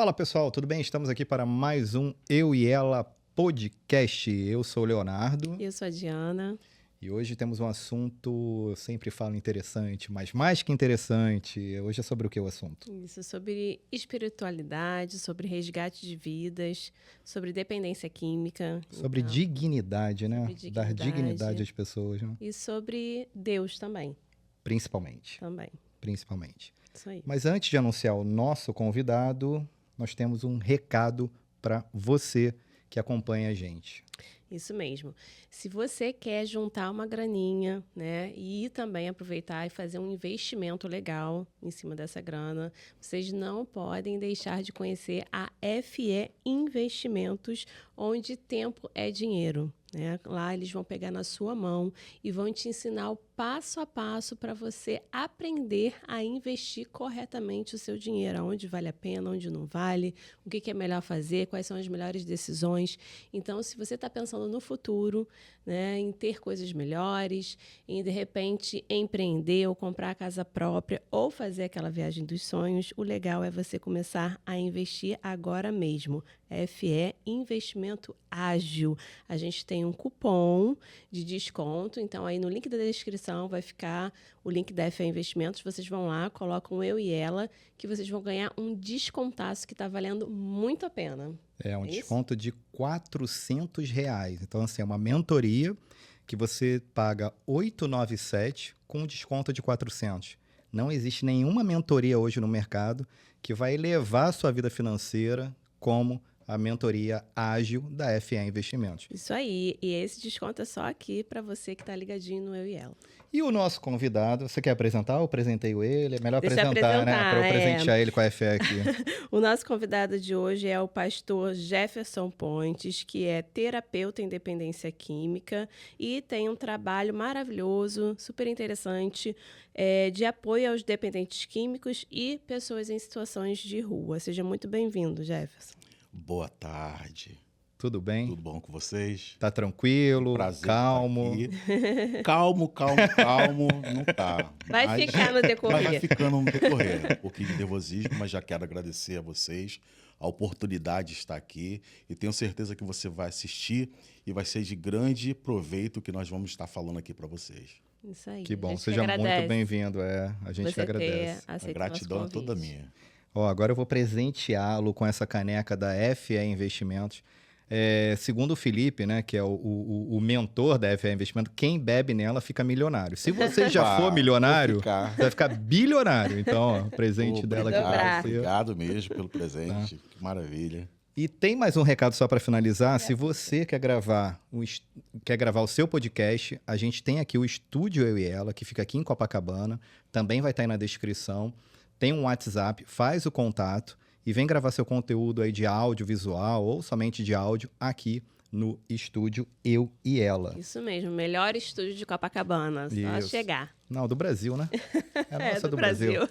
Fala pessoal, tudo bem? Estamos aqui para mais um Eu e Ela podcast. Eu sou o Leonardo Eu sou a Diana. e hoje temos um assunto, eu sempre falo interessante, mas mais que interessante. Hoje é sobre o que o assunto? Isso, sobre espiritualidade, sobre resgate de vidas, sobre dependência química. Sobre então, dignidade, né? sobre Dar dignidade dignidade. às pessoas, né? E sobre Deus também. Principalmente. Isso aí. Mas antes de anunciar o nosso convidado, nós temos um recado para você que acompanha a gente. Isso mesmo. Se você quer juntar uma graninha, né, e também aproveitar e fazer um investimento legal em cima dessa grana, vocês não podem deixar de conhecer a FE Investimentos, onde tempo é dinheiro. Né? Lá eles vão pegar na sua mão e vão te ensinar o passo a passo para você aprender a investir corretamente o seu dinheiro, aonde vale a pena, onde não vale, o que é melhor fazer, quais são as melhores decisões. Então, se você está pensando no futuro, né, em ter coisas melhores, em de repente empreender ou comprar a casa própria ou fazer aquela viagem dos sonhos, o legal é você começar a investir agora mesmo. FE Investimento Ágil. A gente tem um cupom de desconto, então aí no link da descrição vai ficar o link da FE Investimentos. Vocês vão lá, colocam Eu e Ela, que vocês vão ganhar um descontaço que está valendo muito a pena. É um desconto de R$400. Então, assim, é uma mentoria que você paga R$ 897 com desconto de 400. Não existe nenhuma mentoria hoje no mercado que vai elevar a sua vida financeira como a mentoria ágil da FE Investimentos. Isso aí. E esse desconto é só aqui para você que está ligadinho no Eu e Ela. E o nosso convidado, você quer apresentar? Eu apresentei ele. É melhor Deixa eu apresentar, né? Para eu presentear ele com a FE aqui. O nosso convidado de hoje é o pastor Jefferson Pontes, que é terapeuta em dependência química e tem um trabalho maravilhoso, super interessante, de apoio aos dependentes químicos e pessoas em situações de rua. Seja muito bem-vindo, Jefferson. Boa tarde. Tudo bem? Tudo bom com vocês? Tá tranquilo? Prazer Calmo? Calmo, não tá. Vai ficar no decorrer. Mas vai ficando no decorrer. Um pouquinho de nervosismo, mas já quero agradecer a vocês a oportunidade de estar aqui e tenho certeza que você vai assistir e vai ser de grande proveito o que nós vamos estar falando aqui para vocês. Isso aí. Que bom, seja muito bem-vindo. A gente que agradece. A gratidão é toda minha. Ó, agora eu vou presenteá-lo com essa caneca da FE Investimentos. Segundo o Felipe, né, que é o mentor da FE Investimentos, quem bebe nela fica milionário. Se você já for milionário, você vai ficar bilionário. Então, ó, presente dela aqui para você. Obrigado mesmo pelo presente. Tá. Que maravilha. E tem mais um recado só para finalizar. Se você quer gravar o seu podcast, a gente tem aqui o Estúdio Eu e Ela, que fica aqui em Copacabana. Também vai estar aí na descrição. Tem um WhatsApp, faz o contato e vem gravar seu conteúdo aí de áudio, visual ou somente de áudio aqui no Estúdio Eu e Ela. Isso mesmo, melhor estúdio de Copacabana, só chegar. Não, do Brasil, né? É a nossa do Brasil.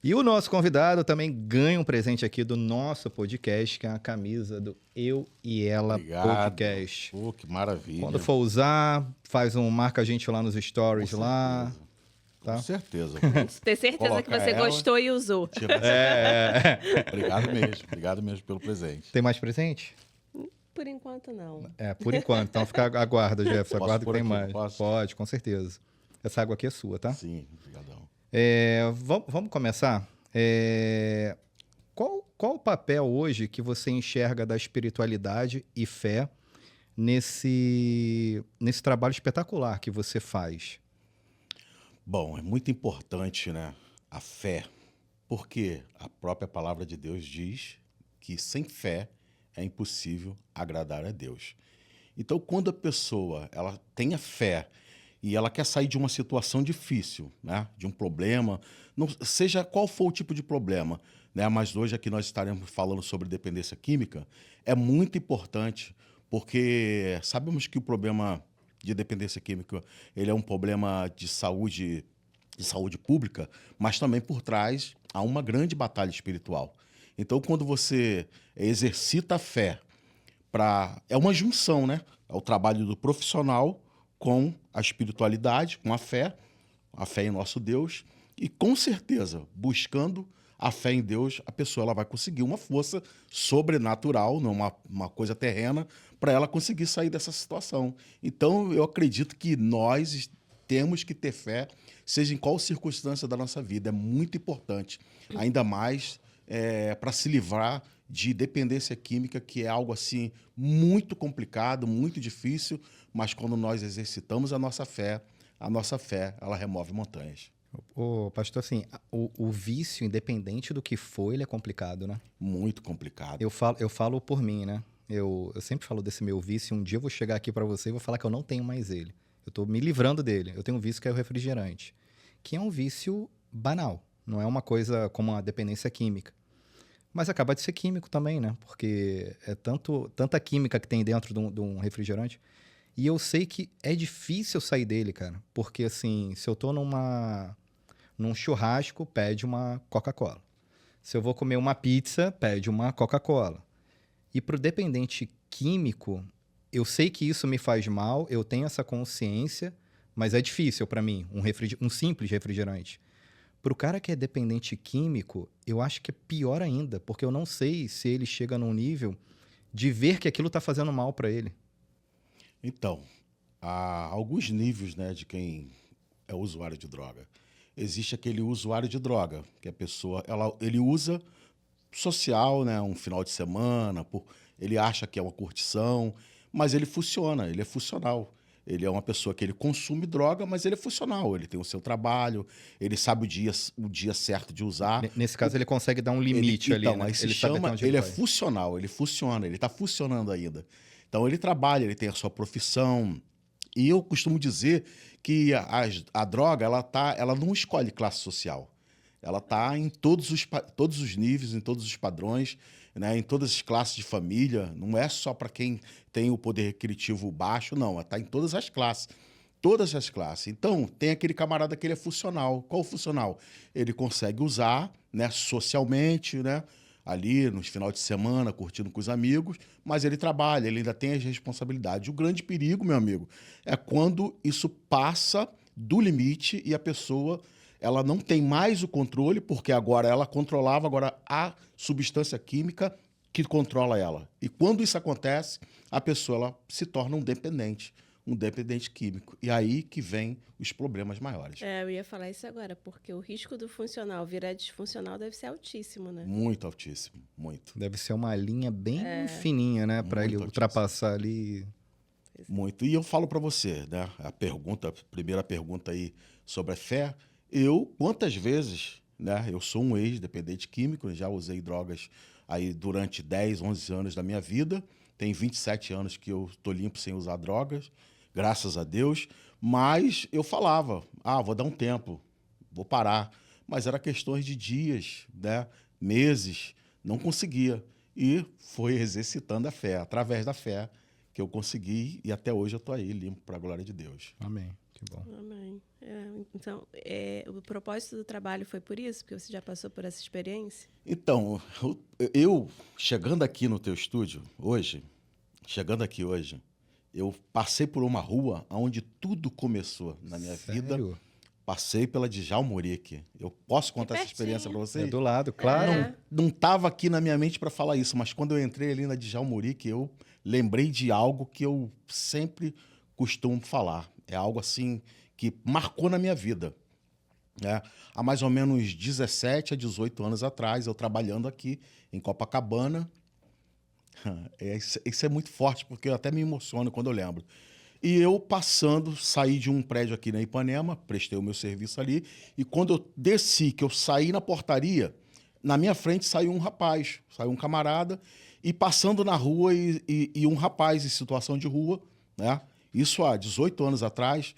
E o nosso convidado também ganha um presente aqui do nosso podcast, que é a camisa do Eu e Ela Podcast. Que maravilha. Quando for usar, marca a gente lá nos stories lá. Tá? Com certeza. Ter certeza que você gostou e usou. Obrigado mesmo pelo presente. Tem mais presente? Por enquanto, não. Por enquanto. Então aguarda, Jefferson. Aguarda que tem mais. Posso? Pode, com certeza. Essa água aqui é sua, tá? Sim, obrigadão. Vamos começar? Qual o papel hoje que você enxerga da espiritualidade e fé nesse trabalho espetacular que você faz? Bom, é muito importante, né, a fé, porque a própria palavra de Deus diz que sem fé é impossível agradar a Deus. Então, quando a pessoa ela tem a fé e ela quer sair de uma situação difícil, né, de um problema, não, seja qual for o tipo de problema, né, mas hoje aqui nós estaremos falando sobre dependência química, é muito importante, porque sabemos que o problema de dependência química, ele é um problema de saúde pública, mas também por trás há uma grande batalha espiritual. Então, quando você exercita a fé, é uma junção, né? É o trabalho do profissional com a espiritualidade, com a fé em nosso Deus, e com certeza buscando a fé em Deus, a pessoa ela vai conseguir uma força sobrenatural, não uma coisa terrena, para ela conseguir sair dessa situação. Então, eu acredito que nós temos que ter fé, seja em qual circunstância da nossa vida. É muito importante, ainda mais para se livrar de dependência química, que é algo assim muito complicado, muito difícil, mas quando nós exercitamos a nossa fé, ela remove montanhas. Ô, pastor, assim, o vício, independente do que for, ele é complicado, né? Muito complicado. Eu falo por mim, né? Eu sempre falo desse meu vício. Um dia eu vou chegar aqui pra você e vou falar que eu não tenho mais ele. Eu tô me livrando dele. Eu tenho um vício que é o refrigerante, que é um vício banal. Não é uma coisa como a dependência química. Mas acaba de ser químico também, né? Porque é tanta química que tem dentro de um refrigerante. E eu sei que é difícil sair dele, cara. Porque, assim, se eu tô num churrasco, pede uma Coca-Cola. Se eu vou comer uma pizza, pede uma Coca-Cola. E pro dependente químico, eu sei que isso me faz mal, eu tenho essa consciência, mas é difícil para mim, um simples refrigerante. Pro cara que é dependente químico, eu acho que é pior ainda, porque eu não sei se ele chega num nível de ver que aquilo tá fazendo mal para ele. Então, há alguns níveis, né, de quem é usuário de droga. Existe aquele usuário de droga, que a pessoa ele usa social, né, um final de semana, ele acha que é uma curtição, mas ele funciona, ele é funcional. Ele é uma pessoa que ele consome droga, mas ele é funcional. Ele tem o seu trabalho, ele sabe o dia certo de usar. Nesse caso, ele consegue dar um limite ali, né? Aí se Ele sabe chama, até onde ele é vai. funcional, ele funciona, ele está funcionando ainda. Então ele trabalha, ele tem a sua profissão. E eu costumo dizer que a droga, ela não escolhe classe social. Ela está em todos os níveis, em todos os padrões, né, em todas as classes de família. Não é só para quem tem o poder requisitivo baixo, não. Ela está em todas as classes. Todas as classes. Então, tem aquele camarada que ele é funcional. Qual o funcional? Ele consegue usar, né, socialmente, né, ali nos finais de semana, curtindo com os amigos, mas ele trabalha, ele ainda tem as responsabilidades. O grande perigo, meu amigo, é quando isso passa do limite e a pessoa ela não tem mais o controle, porque agora ela controlava, agora a substância química que controla ela. E quando isso acontece, a pessoa ela se torna um dependente químico. E aí que vem os problemas maiores. Eu ia falar isso agora, porque o risco do funcional virar disfuncional deve ser altíssimo, né? Muito altíssimo, muito. Deve ser uma linha bem fininha, né? Para ele ultrapassar ali. Muito. E eu falo para você, né? A primeira pergunta aí sobre a fé. Quantas vezes, né? Eu sou um ex-dependente químico, já usei drogas aí durante 10, 11 anos da minha vida. Tem 27 anos que eu estou limpo sem usar drogas, graças a Deus. Mas eu falava, vou dar um tempo, vou parar. Mas era questões de dias, né? Meses, não conseguia. E foi exercitando a fé, através da fé, que eu consegui e até hoje eu estou aí, limpo para a glória de Deus. Amém. Que bom. Amém. Então, o propósito do trabalho foi por isso? Porque você já passou por essa experiência? Então, eu chegando aqui no teu estúdio hoje, eu passei por uma rua onde tudo começou na minha vida. Passei pela Djalma Urique. Eu posso contar essa experiência para você? É do lado, claro. Não estava aqui na minha mente para falar isso, mas quando eu entrei ali na Djalma Urique, eu lembrei de algo que eu sempre costumo falar. É algo assim que marcou na minha vida. Né? Há mais ou menos 17 a 18 anos atrás, eu trabalhando aqui em Copacabana. Isso é muito forte, porque eu até me emociono quando eu lembro. E eu passando, saí de um prédio aqui na Ipanema, prestei o meu serviço ali, e quando eu desci, que eu saí na portaria, na minha frente saiu um camarada, e passando na rua, e um rapaz em situação de rua, né? Isso há 18 anos atrás,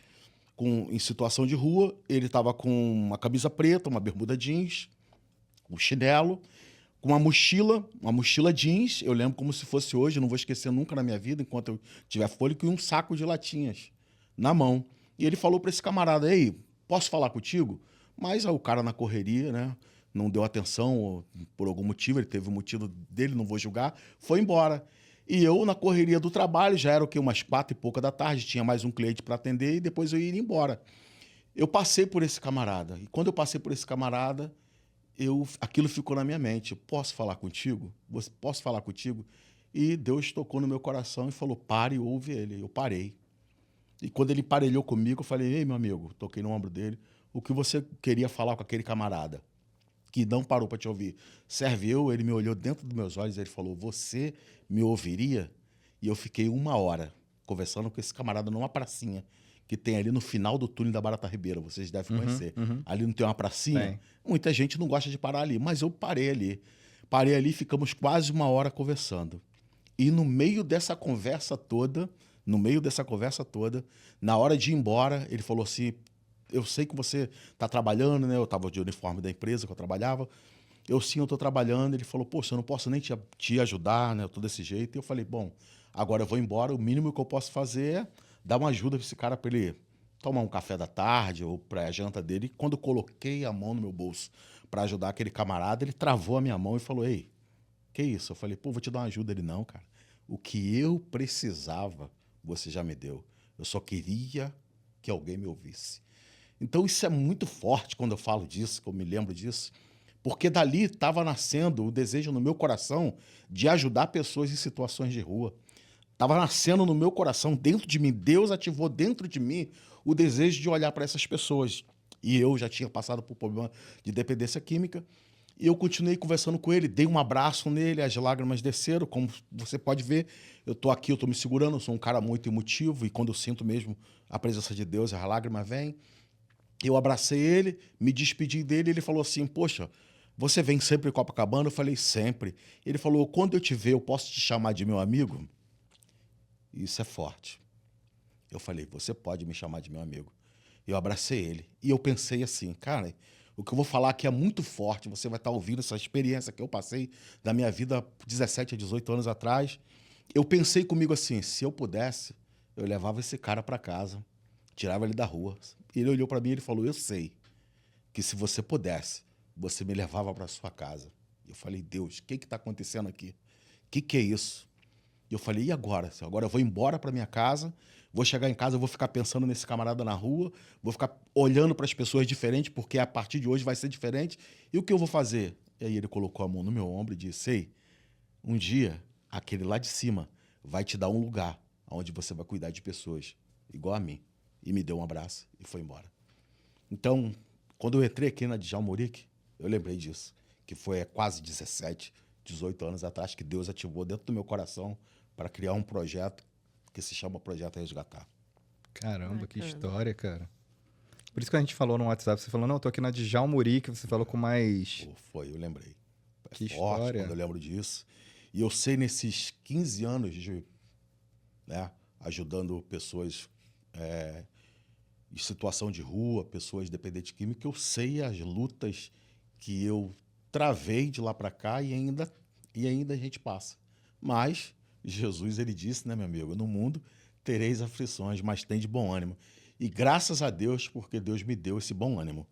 em situação de rua, ele estava com uma camisa preta, uma bermuda jeans, um chinelo, com uma mochila jeans, eu lembro como se fosse hoje, não vou esquecer nunca na minha vida, enquanto eu tiver fôlego, e um saco de latinhas na mão. E ele falou para esse camarada, ei, posso falar contigo? Mas o cara na correria, né, não deu atenção por algum motivo, ele teve o motivo dele, não vou julgar, foi embora. E eu, na correria do trabalho, já era umas 4 e pouca da tarde, tinha mais um cliente para atender e depois eu ia embora. Eu passei por esse camarada. E quando eu passei por esse camarada, aquilo ficou na minha mente. Posso falar contigo? Posso falar contigo? E Deus tocou no meu coração e falou, pare e ouve ele. Eu parei. E quando ele parelhou comigo, eu falei, ei, meu amigo, toquei no ombro dele, o que você queria falar com aquele camarada que não parou para te ouvir? Serve eu? Ele me olhou dentro dos meus olhos e ele falou, você me ouviria? E eu fiquei 1 hora conversando com esse camarada numa pracinha que tem ali no final do túnel da Barata Ribeira, vocês devem conhecer. Ali não tem uma pracinha? Tem. Muita gente não gosta de parar ali, mas eu parei ali. Parei ali e ficamos quase 1 hora conversando. E no meio dessa conversa toda, na hora de ir embora, ele falou assim, eu sei que você está trabalhando, né? Eu estava de uniforme da empresa que eu trabalhava. Eu estou trabalhando. Ele falou, poxa, eu não posso nem te ajudar, né? Eu tô desse jeito. E eu falei, bom, agora eu vou embora, o mínimo que eu posso fazer é dar uma ajuda para esse cara, para ele tomar um café da tarde ou para a janta dele. E quando eu coloquei a mão no meu bolso para ajudar aquele camarada, ele travou a minha mão e falou, ei, que isso? Eu falei, pô, vou te dar uma ajuda. Ele, não, cara. O que eu precisava, você já me deu. Eu só queria que alguém me ouvisse. Então isso é muito forte quando eu falo disso, que eu me lembro disso, porque dali estava nascendo o desejo no meu coração de ajudar pessoas em situações de rua. Estava nascendo no meu coração, dentro de mim. Deus ativou dentro de mim o desejo de olhar para essas pessoas. E eu já tinha passado por problema de dependência química. E eu continuei conversando com ele, dei um abraço nele, as lágrimas desceram, como você pode ver. Eu estou aqui, eu estou me segurando, eu sou um cara muito emotivo e quando eu sinto mesmo a presença de Deus, a lágrima vem. Eu abracei ele, me despedi dele, ele falou assim, poxa, você vem sempre em Copacabana? Eu falei, sempre. Ele falou, quando eu te ver, eu posso te chamar de meu amigo? Isso é forte. Eu falei, você pode me chamar de meu amigo. Eu abracei ele e eu pensei assim, cara, o que eu vou falar aqui é muito forte, você vai estar ouvindo essa experiência que eu passei da minha vida 17 a 18 anos atrás. Eu pensei comigo assim, se eu pudesse, eu levava esse cara para casa, tirava ele da rua. Ele olhou para mim e ele falou, eu sei que se você pudesse, você me levava para sua casa. Eu falei, Deus, o que está acontecendo aqui? O que é isso? E eu falei, e agora? Agora eu vou embora para minha casa, vou chegar em casa, eu vou ficar pensando nesse camarada na rua, vou ficar olhando para as pessoas diferentes, porque a partir de hoje vai ser diferente. E o que eu vou fazer? E aí ele colocou a mão no meu ombro e disse, ei, um dia, aquele lá de cima vai te dar um lugar onde você vai cuidar de pessoas, igual a mim. E me deu um abraço e foi embora. Então, quando eu entrei aqui na Djalma Muric, eu lembrei disso, que foi há quase 17, 18 anos atrás que Deus ativou dentro do meu coração para criar um projeto que se chama Projeto Resgatar. Caramba, que história, cara. Por isso que a gente falou no WhatsApp, você falou, não, eu tô aqui na Djalma Muric, você falou com mais... Foi, eu lembrei. É que forte história. quando eu lembro disso. E eu sei nesses 15 anos de, né, ajudando pessoas em situação de rua, pessoas dependentes de química, eu sei as lutas que eu travei de lá para cá e ainda a gente passa. Mas Jesus, ele disse, né, meu amigo, no mundo tereis aflições, mas tem de bom ânimo. E graças a Deus, porque Deus me deu esse bom ânimo.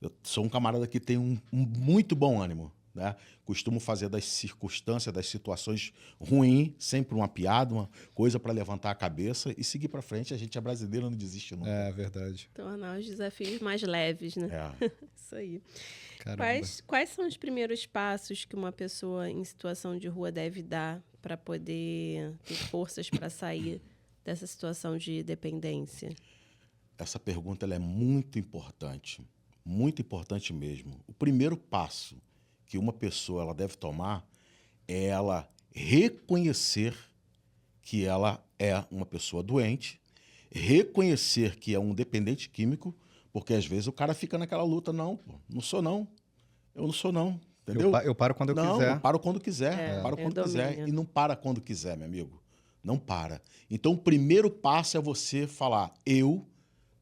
Eu sou um camarada que tem um muito bom ânimo, né? Costumo fazer das circunstâncias, das situações ruins, sempre uma piada, uma coisa para levantar a cabeça e seguir para frente. A gente é brasileiro, não desiste nunca. É verdade. Tornar os desafios mais leves, né? Isso aí. Caramba. Quais são os primeiros passos que uma pessoa em situação de rua deve dar para poder ter forças para sair dessa situação de dependência? Essa pergunta ela é muito importante mesmo. O primeiro passo que uma pessoa ela deve tomar é ela reconhecer que ela é uma pessoa doente, reconhecer que é um dependente químico, porque às vezes o cara fica naquela luta, não, pô, não sou não, eu não sou não, entendeu? Eu paro quando eu quiser. Não, eu paro quando quiser, paro quando quiser. domínio. E não para quando quiser, meu amigo. Não para. Então, o primeiro passo é você falar, eu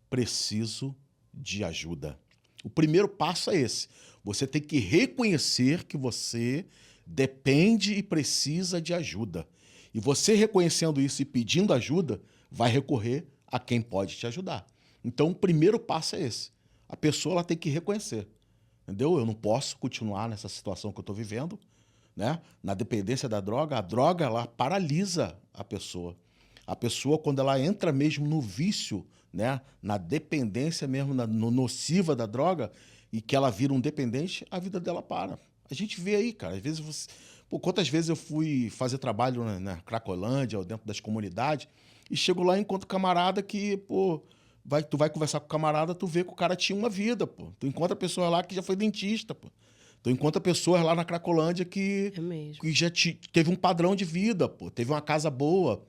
preciso de ajuda. O primeiro passo é esse. Você tem que reconhecer que você depende e precisa de ajuda. E você reconhecendo isso e pedindo ajuda, vai recorrer a quem pode te ajudar. Então, o primeiro passo é esse. A pessoa ela tem que reconhecer. Entendeu? Eu não posso continuar nessa situação que eu estou vivendo, né? Na dependência da droga, a droga ela paralisa a pessoa. A pessoa, quando ela entra mesmo no vício, né? Na dependência mesmo, no nociva da droga, e que ela vira um dependente, a vida dela para. A gente vê aí, cara, às vezes você... Pô, quantas vezes eu fui fazer trabalho na Cracolândia ou dentro das comunidades e chego lá e encontro camarada que, pô, tu vai conversar com o camarada, tu vê que o cara tinha uma vida, pô. Tu encontra pessoa lá que já foi dentista, pô. Tu encontra pessoas lá na Cracolândia que já teve um padrão de vida, pô. Teve uma casa boa,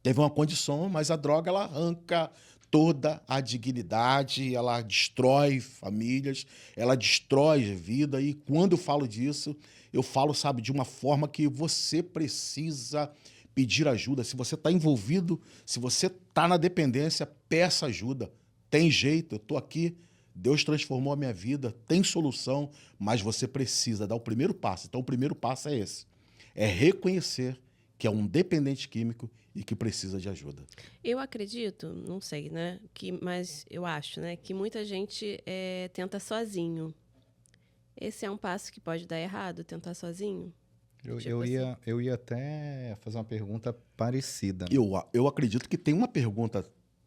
teve uma condição, mas a droga, ela arranca toda a dignidade, ela destrói famílias, ela destrói vida. E quando eu falo disso, eu falo, sabe, de uma forma que você precisa pedir ajuda. Se você está envolvido, se você está na dependência, peça ajuda. Tem jeito, eu estou aqui, Deus transformou a minha vida, tem solução, mas você precisa dar o primeiro passo. Então, o primeiro passo é esse, é reconhecer que é um dependente químico e que precisa de ajuda. Eu acredito, não sei, né? Mas eu acho, né? Que muita gente tenta sozinho. Esse é um passo que pode dar errado, tentar sozinho? Eu ia até fazer uma pergunta parecida. Eu acredito que tem uma pergunta.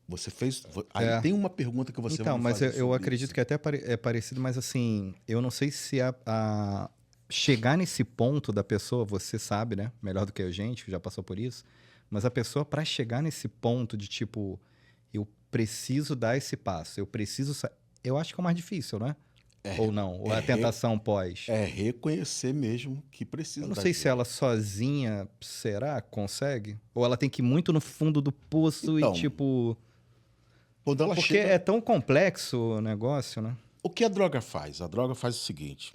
Você fez. Aí tem uma pergunta que você vai fazer. Então, mas eu acredito isso. que até é parecido, mas assim, eu não sei se chegar nesse ponto da pessoa, você sabe, né? Melhor do que a gente, que já passou por isso. Mas a pessoa, para chegar nesse ponto de tipo, eu preciso dar esse passo, eu acho que é o mais difícil, né? Ou não? Ou a tentação pós? É reconhecer mesmo que precisa. Eu não sei se ela sozinha, será? Consegue? Ou ela tem que ir muito no fundo do poço então, e tipo... Quando ela Porque chega... é tão complexo o negócio, né? O que a droga faz? A droga faz o seguinte.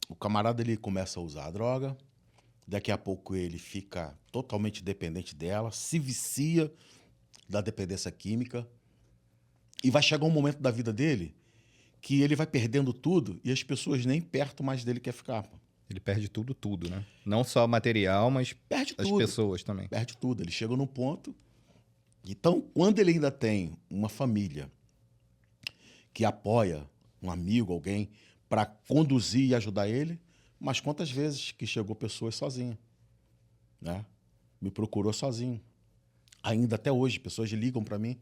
O camarada, ele começa a usar a droga. Daqui a pouco ele fica totalmente dependente dela. Se vicia da dependência química. E vai chegar um momento da vida dele que ele vai perdendo tudo e as pessoas nem perto mais dele quer ficar. Pô. Ele perde tudo, né? Não só material, mas perde as tudo. pessoas também. Perde tudo. Ele chega num ponto... Então, quando ele ainda tem uma família que apoia, um amigo, alguém, para conduzir e ajudar ele, mas quantas vezes que chegou pessoas sozinha, né? Me procurou sozinho. Ainda até hoje, pessoas ligam para mim,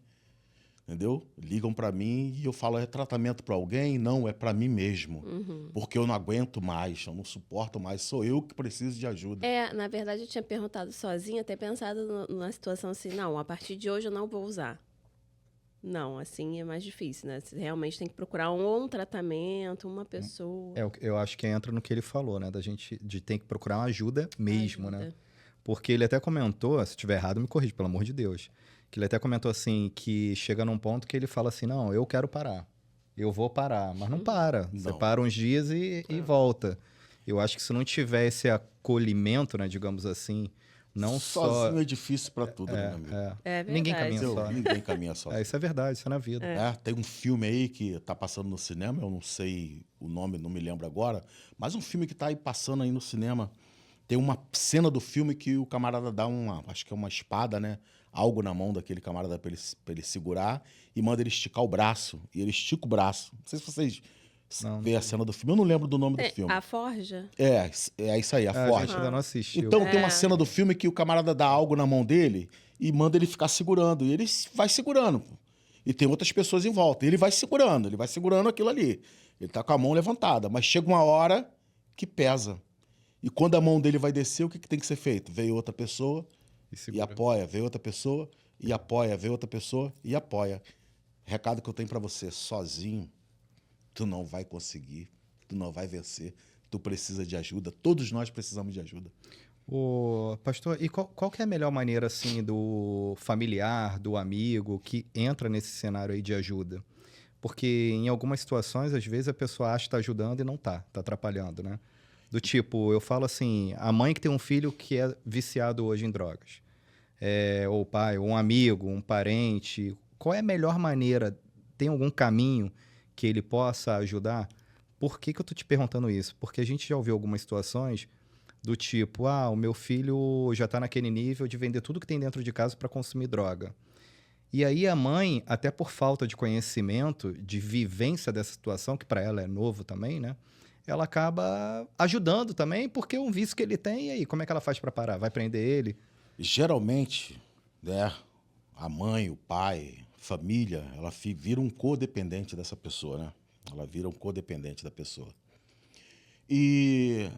entendeu? Ligam para mim e eu falo, é tratamento para alguém? Não, é para mim mesmo. Porque eu não aguento mais, eu não suporto mais, sou eu que preciso de ajuda. Na verdade, eu tinha perguntado sozinha, até pensado numa situação assim, não, a partir de hoje eu não vou usar. Não, assim é mais difícil, né? Você realmente tem que procurar um tratamento, uma pessoa. Eu acho que entra no que ele falou, né? Da gente de ter que procurar uma ajuda mesmo, né? Porque ele até comentou, se estiver errado, me corrige, pelo amor de Deus. Que ele até comentou assim, que chega num ponto que ele fala assim, não, eu quero parar. Eu vou parar. Mas não para. Você para uns dias e volta. Eu acho que se não tiver esse acolhimento, né, digamos assim, não sozinho é difícil para tudo, né, meu amigo? É verdade. Ninguém caminha só. Ninguém caminha só. Isso é verdade, isso é na vida. Tem um filme aí que tá passando no cinema, eu não sei o nome, não me lembro agora, mas um filme que tá aí passando aí no cinema. Tem uma cena do filme que o camarada dá acho que é uma espada, né? Algo na mão daquele camarada pra ele segurar e manda ele esticar o braço. E ele estica o braço. Não sei se vocês veem a cena do filme. Eu não lembro do nome do filme. A Forja? É isso aí, a Forja. A gente ainda não assistiu. Então tem uma cena do filme que o camarada dá algo na mão dele e manda ele ficar segurando. E ele vai segurando. E tem outras pessoas em volta. E ele vai segurando aquilo ali. Ele tá com a mão levantada. Mas chega uma hora que pesa. E quando a mão dele vai descer, o que tem que ser feito? Veio outra pessoa e apoia. Veio outra pessoa e apoia. Veio outra pessoa e apoia. Recado que eu tenho para você. Sozinho, tu não vai conseguir. Tu não vai vencer. Tu precisa de ajuda. Todos nós precisamos de ajuda. Pastor, e qual que é a melhor maneira, assim, do familiar, do amigo, que entra nesse cenário aí de ajuda? Porque em algumas situações, às vezes, a pessoa acha que está ajudando e não tá atrapalhando, né? Do tipo, eu falo assim, a mãe que tem um filho que é viciado hoje em drogas, ou o pai, ou um amigo, um parente, qual é a melhor maneira? Tem algum caminho que ele possa ajudar? Por que eu tô te perguntando isso? Porque a gente já ouviu algumas situações do tipo, o meu filho já está naquele nível de vender tudo que tem dentro de casa para consumir droga. E aí a mãe, até por falta de conhecimento, de vivência dessa situação, que para ela é novo também, né? Ela acaba ajudando também, porque é um vício que ele tem, e aí, como é que ela faz para parar? Vai prender ele? Geralmente, né, a mãe, o pai, a família, ela vira um codependente dessa pessoa, né? Ela vira um codependente da pessoa. E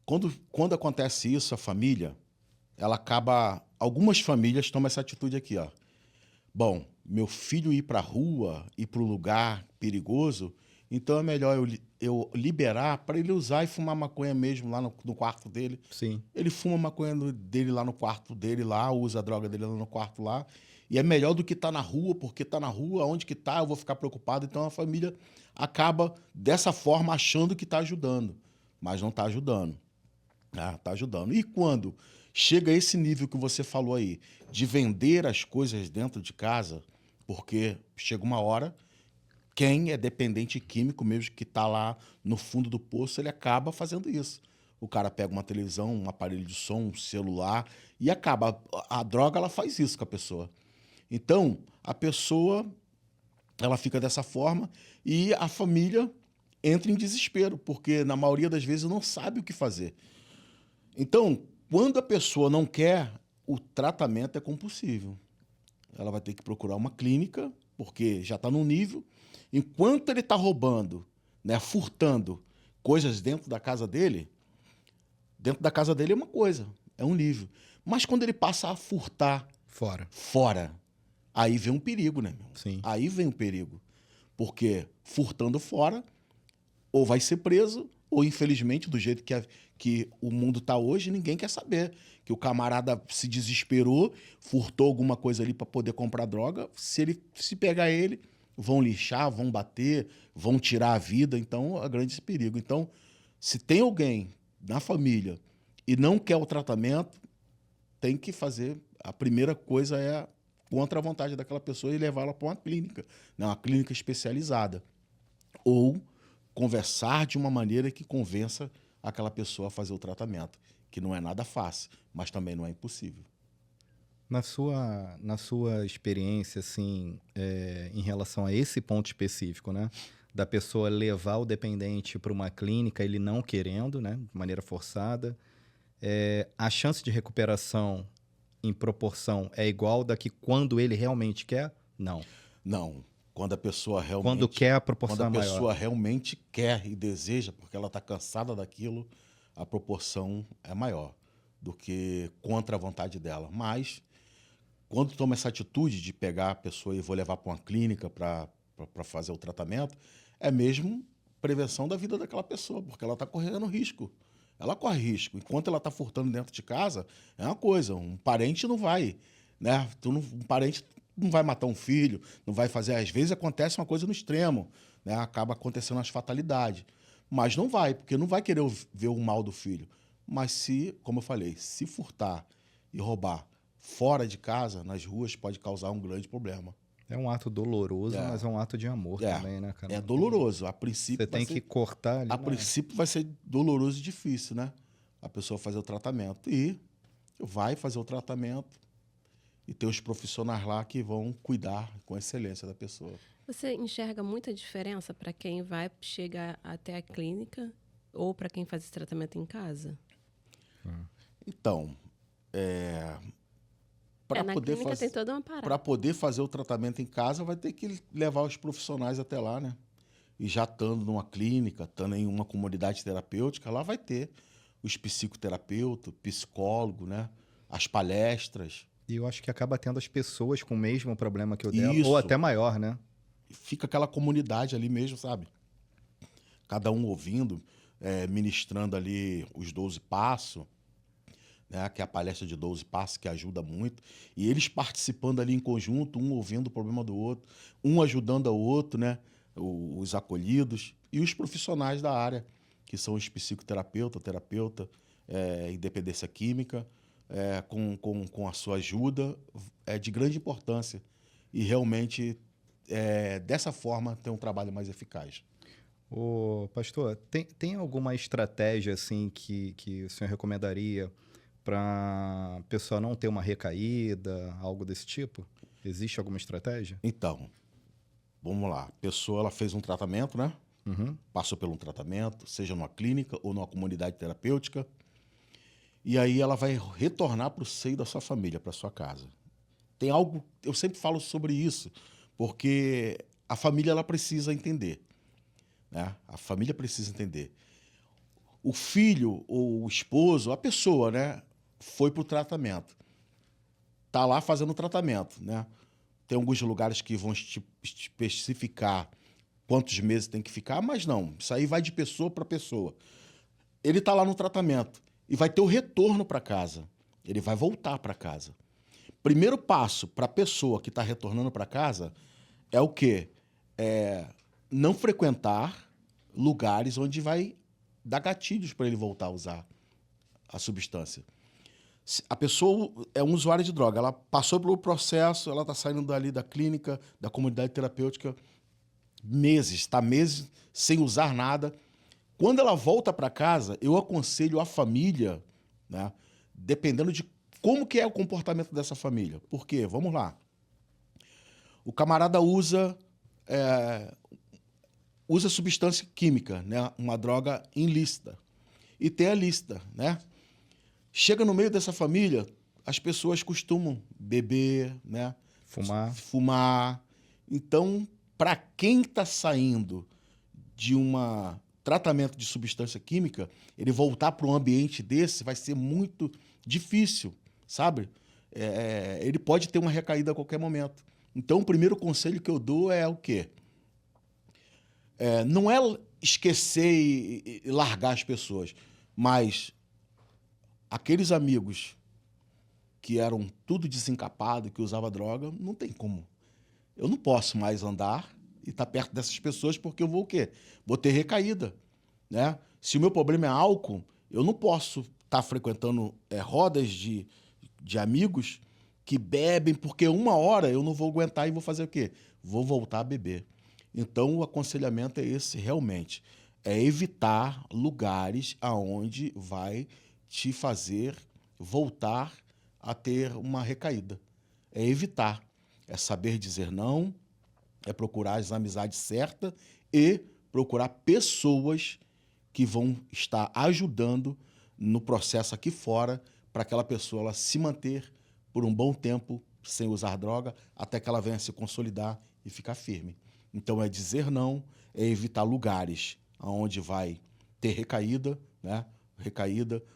quando acontece isso, a família, ela acaba... Algumas famílias tomam essa atitude aqui, ó. Bom, meu filho ir para a rua, ir para um lugar perigoso, então é melhor eu liberar para ele usar e fumar maconha mesmo lá no quarto dele. Sim. Ele fuma a maconha dele lá no quarto dele, lá, usa a droga dele lá no quarto lá. E é melhor do que estar na rua, porque está na rua, onde que está, eu vou ficar preocupado. Então a família acaba, dessa forma, achando que está ajudando, mas não está ajudando. Está ajudando. E quando chega a esse nível que você falou aí, de vender as coisas dentro de casa, porque chega uma hora, quem é dependente químico mesmo, que está lá no fundo do poço, ele acaba fazendo isso. O cara pega uma televisão, um aparelho de som, um celular, e acaba. A droga, ela faz isso com a pessoa. Então, a pessoa, ela fica dessa forma e a família entra em desespero, porque na maioria das vezes não sabe o que fazer. Então, quando a pessoa não quer, o tratamento é compulsivo. Ela vai ter que procurar uma clínica, porque já está num nível. Enquanto ele está roubando, né, furtando coisas dentro da casa dele é uma coisa, é um nível. Mas quando ele passa a furtar fora, aí vem um perigo, né, meu? Sim. Aí vem um perigo. Porque furtando fora, ou vai ser preso, ou infelizmente, do jeito que o mundo está hoje, ninguém quer saber. Que o camarada se desesperou, furtou alguma coisa ali para poder comprar droga. Se pegar ele, vão lixar, vão bater, vão tirar a vida. Então, é grande esse perigo. Então, se tem alguém na família e não quer o tratamento, tem que fazer. A primeira coisa é contra a vontade daquela pessoa e levá-la para uma clínica, né? Uma clínica especializada. Ou conversar de uma maneira que convença aquela pessoa a fazer o tratamento, que não é nada fácil, mas também não é impossível. Na sua experiência, assim, em relação a esse ponto específico, né? Da pessoa levar o dependente para uma clínica, ele não querendo, né? De maneira forçada, a chance de recuperação em proporção é igual da que quando ele realmente quer? Não. Não. Quando a pessoa realmente... Quando quer, a proporção é maior. Quando a pessoa realmente quer e deseja, porque ela está cansada daquilo, a proporção é maior do que contra a vontade dela. Mas, quando toma essa atitude de pegar a pessoa e vou levar para uma clínica para fazer o tratamento, é mesmo prevenção da vida daquela pessoa, porque ela está correndo risco. Ela corre risco. Enquanto ela está furtando dentro de casa, é uma coisa, um parente não vai, né? Um parente não vai matar um filho, não vai fazer... Às vezes acontece uma coisa no extremo, né? Acaba acontecendo as fatalidades. Mas não vai, porque não vai querer ver o mal do filho. Mas se, como eu falei, se furtar e roubar fora de casa, nas ruas, pode causar um grande problema. É um ato doloroso, mas é um ato de amor também, né, cara? É doloroso. A princípio Você tem que cortar ali. A princípio vai ser doloroso e difícil, né? A pessoa fazer o tratamento. E vai fazer o tratamento e tem os profissionais lá que vão cuidar com excelência da pessoa. Você enxerga muita diferença para quem vai chegar até a clínica ou para quem faz esse tratamento em casa? Então, na clínica tem toda uma parada. Para poder fazer o tratamento em casa, vai ter que levar os profissionais até lá, né? E já estando numa clínica, estando em uma comunidade terapêutica, lá vai ter os psicoterapeutas, psicólogo, né? As palestras. E eu acho que acaba tendo as pessoas com o mesmo problema que o dela, Isso. ou até maior, né? Fica aquela comunidade ali mesmo, sabe? Cada um ouvindo, ministrando ali os 12 passos, né? Que é a palestra de 12 passos, que ajuda muito. E eles participando ali em conjunto, um ouvindo o problema do outro, um ajudando ao outro, né? Os acolhidos e os profissionais da área, que são os psicoterapeuta, terapeuta, independência química, com a sua ajuda, é de grande importância. E realmente, dessa forma, tem um trabalho mais eficaz. Ô, pastor, tem alguma estratégia assim que o senhor recomendaria para a pessoa não ter uma recaída, algo desse tipo? Existe alguma estratégia? Então, vamos lá. A pessoa ela fez um tratamento, né? Uhum. Passou por um tratamento, seja numa clínica ou numa comunidade terapêutica. E aí ela vai retornar para o seio da sua família, para sua casa. Tem algo... Eu sempre falo sobre isso, porque a família ela precisa entender. né? A família precisa entender. O filho ou o esposo, a pessoa, né, foi para o tratamento. Está lá fazendo o tratamento, né? Tem alguns lugares que vão especificar quantos meses tem que ficar, mas não. Isso aí vai de pessoa para pessoa. Ele está lá no tratamento e vai ter o retorno para casa. Ele vai voltar para casa. Primeiro passo para a pessoa que está retornando para casa é o quê? Não frequentar lugares onde vai dar gatilhos para ele voltar a usar a substância. A pessoa é um usuário de droga, ela passou pelo processo, ela está saindo dali da clínica, da comunidade terapêutica, está meses sem usar nada. Quando ela volta para casa, eu aconselho a família, né, dependendo de como que é o comportamento dessa família. Por quê? Vamos lá. O camarada usa substância química, né, uma droga ilícita. E tem a lista, né? Chega no meio dessa família, as pessoas costumam beber, né? Fumar. Então, para quem está saindo de um tratamento de substância química, ele voltar para um ambiente desse vai ser muito difícil, sabe? Ele pode ter uma recaída a qualquer momento. Então, o primeiro conselho que eu dou é o quê? Não é esquecer e largar as pessoas, mas aqueles amigos que eram tudo desencapado, que usava droga, não tem como. Eu não posso mais andar e estar perto dessas pessoas porque eu vou o quê? Vou ter recaída, né? Se o meu problema é álcool, eu não posso estar frequentando rodas de amigos que bebem, porque uma hora eu não vou aguentar e vou fazer o quê? Vou voltar a beber. Então, o aconselhamento é esse, realmente. É evitar lugares aonde vai te fazer voltar a ter uma recaída. É evitar. É saber dizer não, é procurar as amizades certas e procurar pessoas que vão estar ajudando no processo aqui fora para aquela pessoa ela se manter por um bom tempo sem usar droga até que ela venha se consolidar e ficar firme. Então, é dizer não, é evitar lugares onde vai ter recaída, né?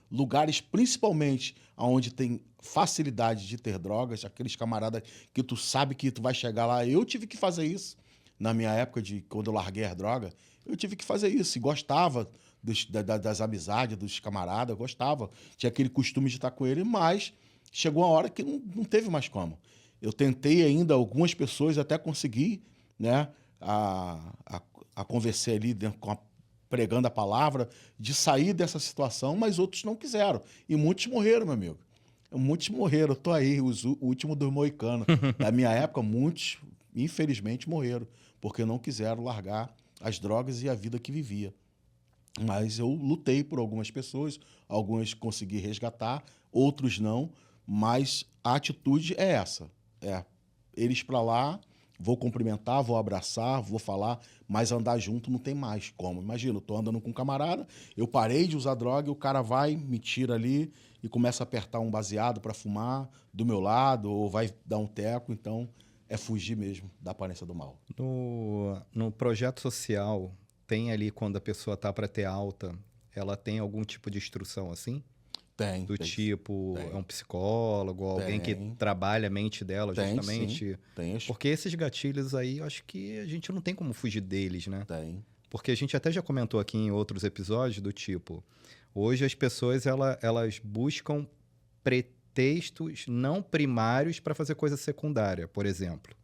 Lugares principalmente onde tem facilidade de ter drogas, aqueles camaradas que tu sabe que tu vai chegar lá. Eu tive que fazer isso na minha época, quando eu larguei a droga, eu tive que fazer isso e gostava das amizades, dos camaradas, gostava. Tinha aquele costume de estar com ele, mas chegou uma hora que não teve mais como. Eu tentei ainda, algumas pessoas até consegui, né, a convencer ali pregando a palavra, de sair dessa situação, mas outros não quiseram. E muitos morreram, meu amigo. Muitos morreram. Eu tô aí, o último dos moicanos. Na minha época, muitos, infelizmente, morreram, porque não quiseram largar as drogas e a vida que vivia. Mas eu lutei por algumas pessoas, algumas consegui resgatar, outros não, mas a atitude é essa. Eles para lá, vou cumprimentar, vou abraçar, vou falar, mas andar junto não tem mais como. Imagina, eu tô andando com um camarada, eu parei de usar droga e o cara vai, me tira ali e começa a apertar um baseado para fumar do meu lado ou vai dar um teco. Então, é fugir mesmo da aparência do mal. No projeto social, tem ali quando a pessoa tá para ter alta, ela tem algum tipo de instrução assim? Tem. Tipo, é um psicólogo, alguém que trabalha a mente dela, justamente. Tem. Porque esses gatilhos aí, eu acho que a gente não tem como fugir deles, né? Tem. Porque a gente até já comentou aqui em outros episódios do tipo, hoje as pessoas, elas buscam pretextos não primários para fazer coisa secundária, por exemplo.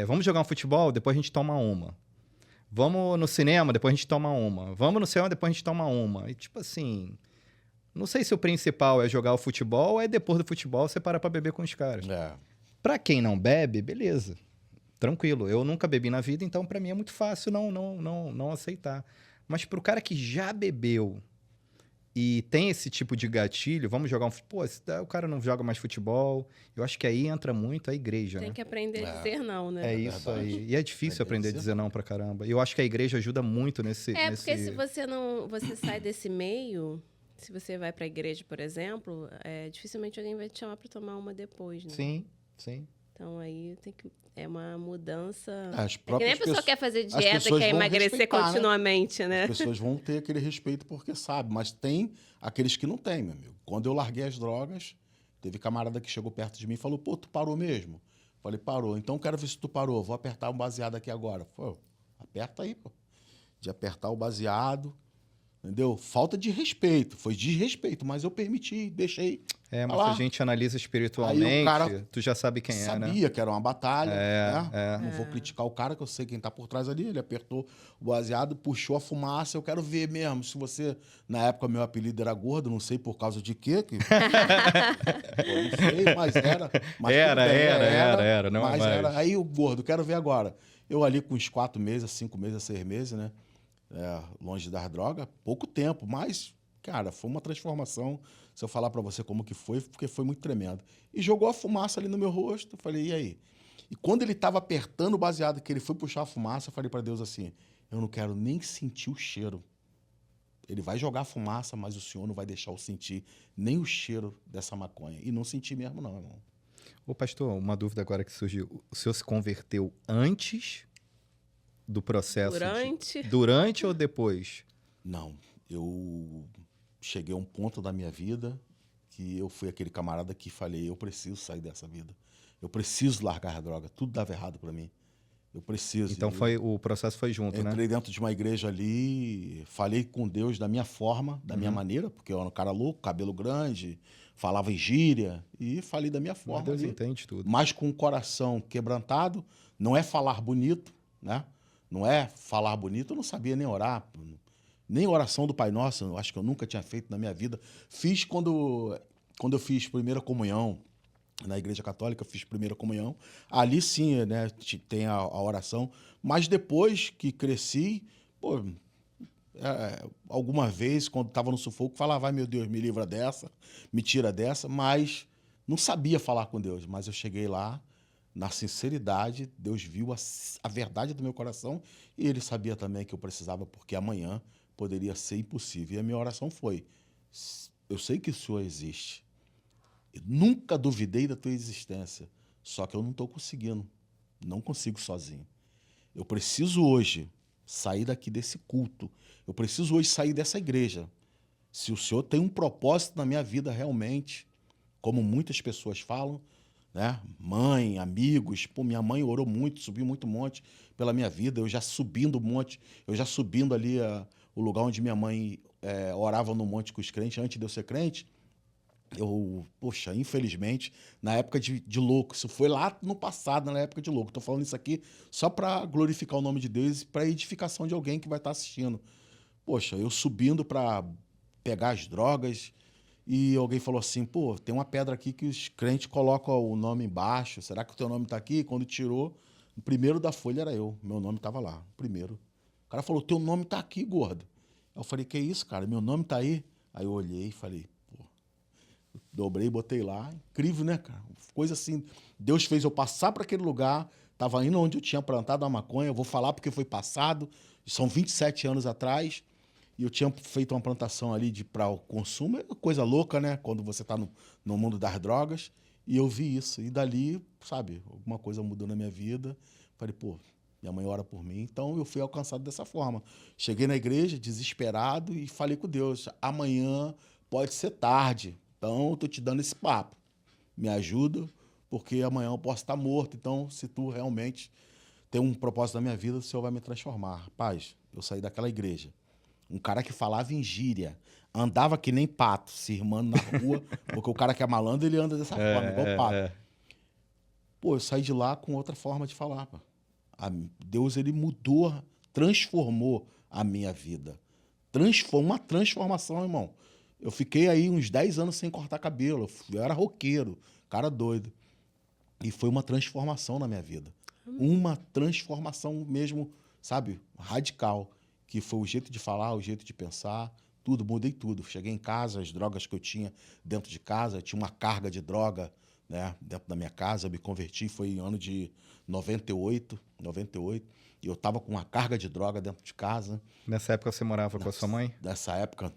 Vamos jogar um futebol, depois a gente toma uma. Vamos no cinema, depois a gente toma uma. Vamos no cinema, depois a gente toma uma. E tipo assim... Não sei se o principal é jogar o futebol ou é depois do futebol você parar pra beber com os caras. Pra quem não bebe, beleza. Tranquilo. Eu nunca bebi na vida, então pra mim é muito fácil não aceitar. Mas pro cara que já bebeu e tem esse tipo de gatilho, vamos jogar o cara não joga mais futebol. Eu acho que aí entra muito a igreja, Tem né? que aprender a dizer não, né? É isso aí. E é difícil aprender a dizer não pra caramba. Eu acho que a igreja ajuda muito nesse... Porque se você sai desse meio... Se você vai para a igreja, por exemplo, dificilmente alguém vai te chamar para tomar uma depois, né? Sim. Então, aí é uma mudança. As É que nem a próprias pessoa pessoas, quer fazer as dieta e pessoas quer vão emagrecer respeitar, né? continuamente, né? As pessoas vão ter aquele respeito porque sabe, mas tem aqueles que não têm, meu amigo. Quando eu larguei as drogas, teve camarada que chegou perto de mim e falou, pô, tu parou mesmo? Falei, parou. Então quero ver se tu parou. Vou apertar um baseado aqui agora. Pô, aperta aí, pô. De apertar o baseado, entendeu? Falta de respeito. Foi desrespeito, mas eu permiti, deixei Mas se a falar. gente analisa Aí o cara espiritualmente, tu já sabe quem é, né? sabia que era uma batalha, né? É. Não vou criticar o cara, que eu sei quem tá por trás ali. Ele apertou o baseado, puxou a fumaça. Eu quero ver mesmo. Se você... Na época, meu apelido era gordo, não sei por causa de quê. Pô, não sei, mas era. Mas tudo bem, Era, não é mas mais. era. Aí o gordo, quero ver agora. Eu ali com uns 4 meses, 5 meses, 6 meses, né? Longe das drogas, pouco tempo, mas, cara, foi uma transformação. Se eu falar pra você como que foi, porque foi muito tremendo. E jogou a fumaça ali no meu rosto, eu falei, e aí? E quando ele tava apertando o baseado, que ele foi puxar a fumaça, eu falei pra Deus assim, eu não quero nem sentir o cheiro. Ele vai jogar a fumaça, mas o Senhor não vai deixar eu sentir nem o cheiro dessa maconha. E não senti mesmo não, irmão. Ô, pastor, uma dúvida agora que surgiu. O senhor se converteu antes do processo? Durante ou depois? Não, eu cheguei a um ponto da minha vida que eu fui aquele camarada que falei, eu preciso sair dessa vida. Eu preciso largar a droga. Tudo dava errado para mim. Eu preciso. Então o processo foi junto, né? Entrei dentro de uma igreja ali, falei com Deus da minha forma, da minha maneira, porque eu era um cara louco, cabelo grande, falava em gíria, e falei da minha forma. Mas Deus entende tudo. Mas com o coração quebrantado, não é falar bonito, né? Não é falar bonito, eu não sabia nem orar, nem oração do Pai Nosso, eu acho que eu nunca tinha feito na minha vida. Fiz quando eu fiz primeira comunhão, na Igreja Católica, fiz primeira comunhão. Ali sim, né, tem a oração. Mas depois que cresci, pô, alguma vez, quando estava no sufoco, falava, ai meu Deus, me livra dessa, me tira dessa, mas não sabia falar com Deus. Mas eu cheguei lá, na sinceridade, Deus viu a verdade do meu coração e Ele sabia também que eu precisava, porque amanhã poderia ser impossível. E a minha oração foi, eu sei que o Senhor existe, eu nunca duvidei da tua existência, só que eu não estou conseguindo, não consigo sozinho. Eu preciso hoje sair daqui desse culto, eu preciso hoje sair dessa igreja. Se o Senhor tem um propósito na minha vida realmente, como muitas pessoas falam, né? Mãe, amigos, pô, minha mãe orou muito, subiu muito monte pela minha vida, eu já subindo o monte, eu já subindo ali o lugar onde minha mãe orava no monte com os crentes, antes de eu ser crente. Poxa, infelizmente, na época de louco, isso foi lá no passado, na época de louco. Estou falando isso aqui só para glorificar o nome de Deus e para edificação de alguém que vai estar assistindo. Poxa, eu subindo para pegar as drogas e alguém falou assim, pô, tem uma pedra aqui que os crentes colocam o nome embaixo, será que o teu nome está aqui? Quando tirou, o primeiro da folha era eu, meu nome estava lá, o primeiro. O cara falou, teu nome está aqui, gordo. Eu falei, que isso, cara, meu nome está aí? Aí eu olhei e falei, dobrei, botei lá. Incrível, né, cara? Coisa assim. Deus fez eu passar para aquele lugar. Estava indo onde eu tinha plantado a maconha. Eu vou falar porque foi passado. São 27 anos atrás. E eu tinha feito uma plantação ali para o consumo. É coisa louca, né? Quando você está no mundo das drogas. E eu vi isso. E dali, sabe, alguma coisa mudou na minha vida. Falei, pô, minha mãe ora por mim. Então eu fui alcançado dessa forma. Cheguei na igreja, desesperado, e falei com Deus, amanhã pode ser tarde. Então, eu estou te dando esse papo. Me ajuda, porque amanhã eu posso estar morto. Então, se tu realmente tem um propósito na minha vida, o Senhor vai me transformar. Rapaz, eu saí daquela igreja. Um cara que falava em gíria, andava que nem pato, se irmando na rua, porque o cara que é malandro, ele anda dessa forma, igual pato. Pô, eu saí de lá com outra forma de falar. Pô. Deus, ele mudou, transformou a minha vida. Uma transformação, irmão. Eu fiquei aí uns 10 anos sem cortar cabelo. Eu era roqueiro, cara doido. E foi uma transformação na minha vida. Uma transformação mesmo, sabe, radical. Que foi o jeito de falar, o jeito de pensar, tudo, mudei tudo. Cheguei em casa, as drogas que eu tinha dentro de casa, eu tinha uma carga de droga, né, dentro da minha casa. Eu me converti, foi em ano de 98. E eu estava com uma carga de droga dentro de casa. Nessa época você morava com a sua mãe? Nessa época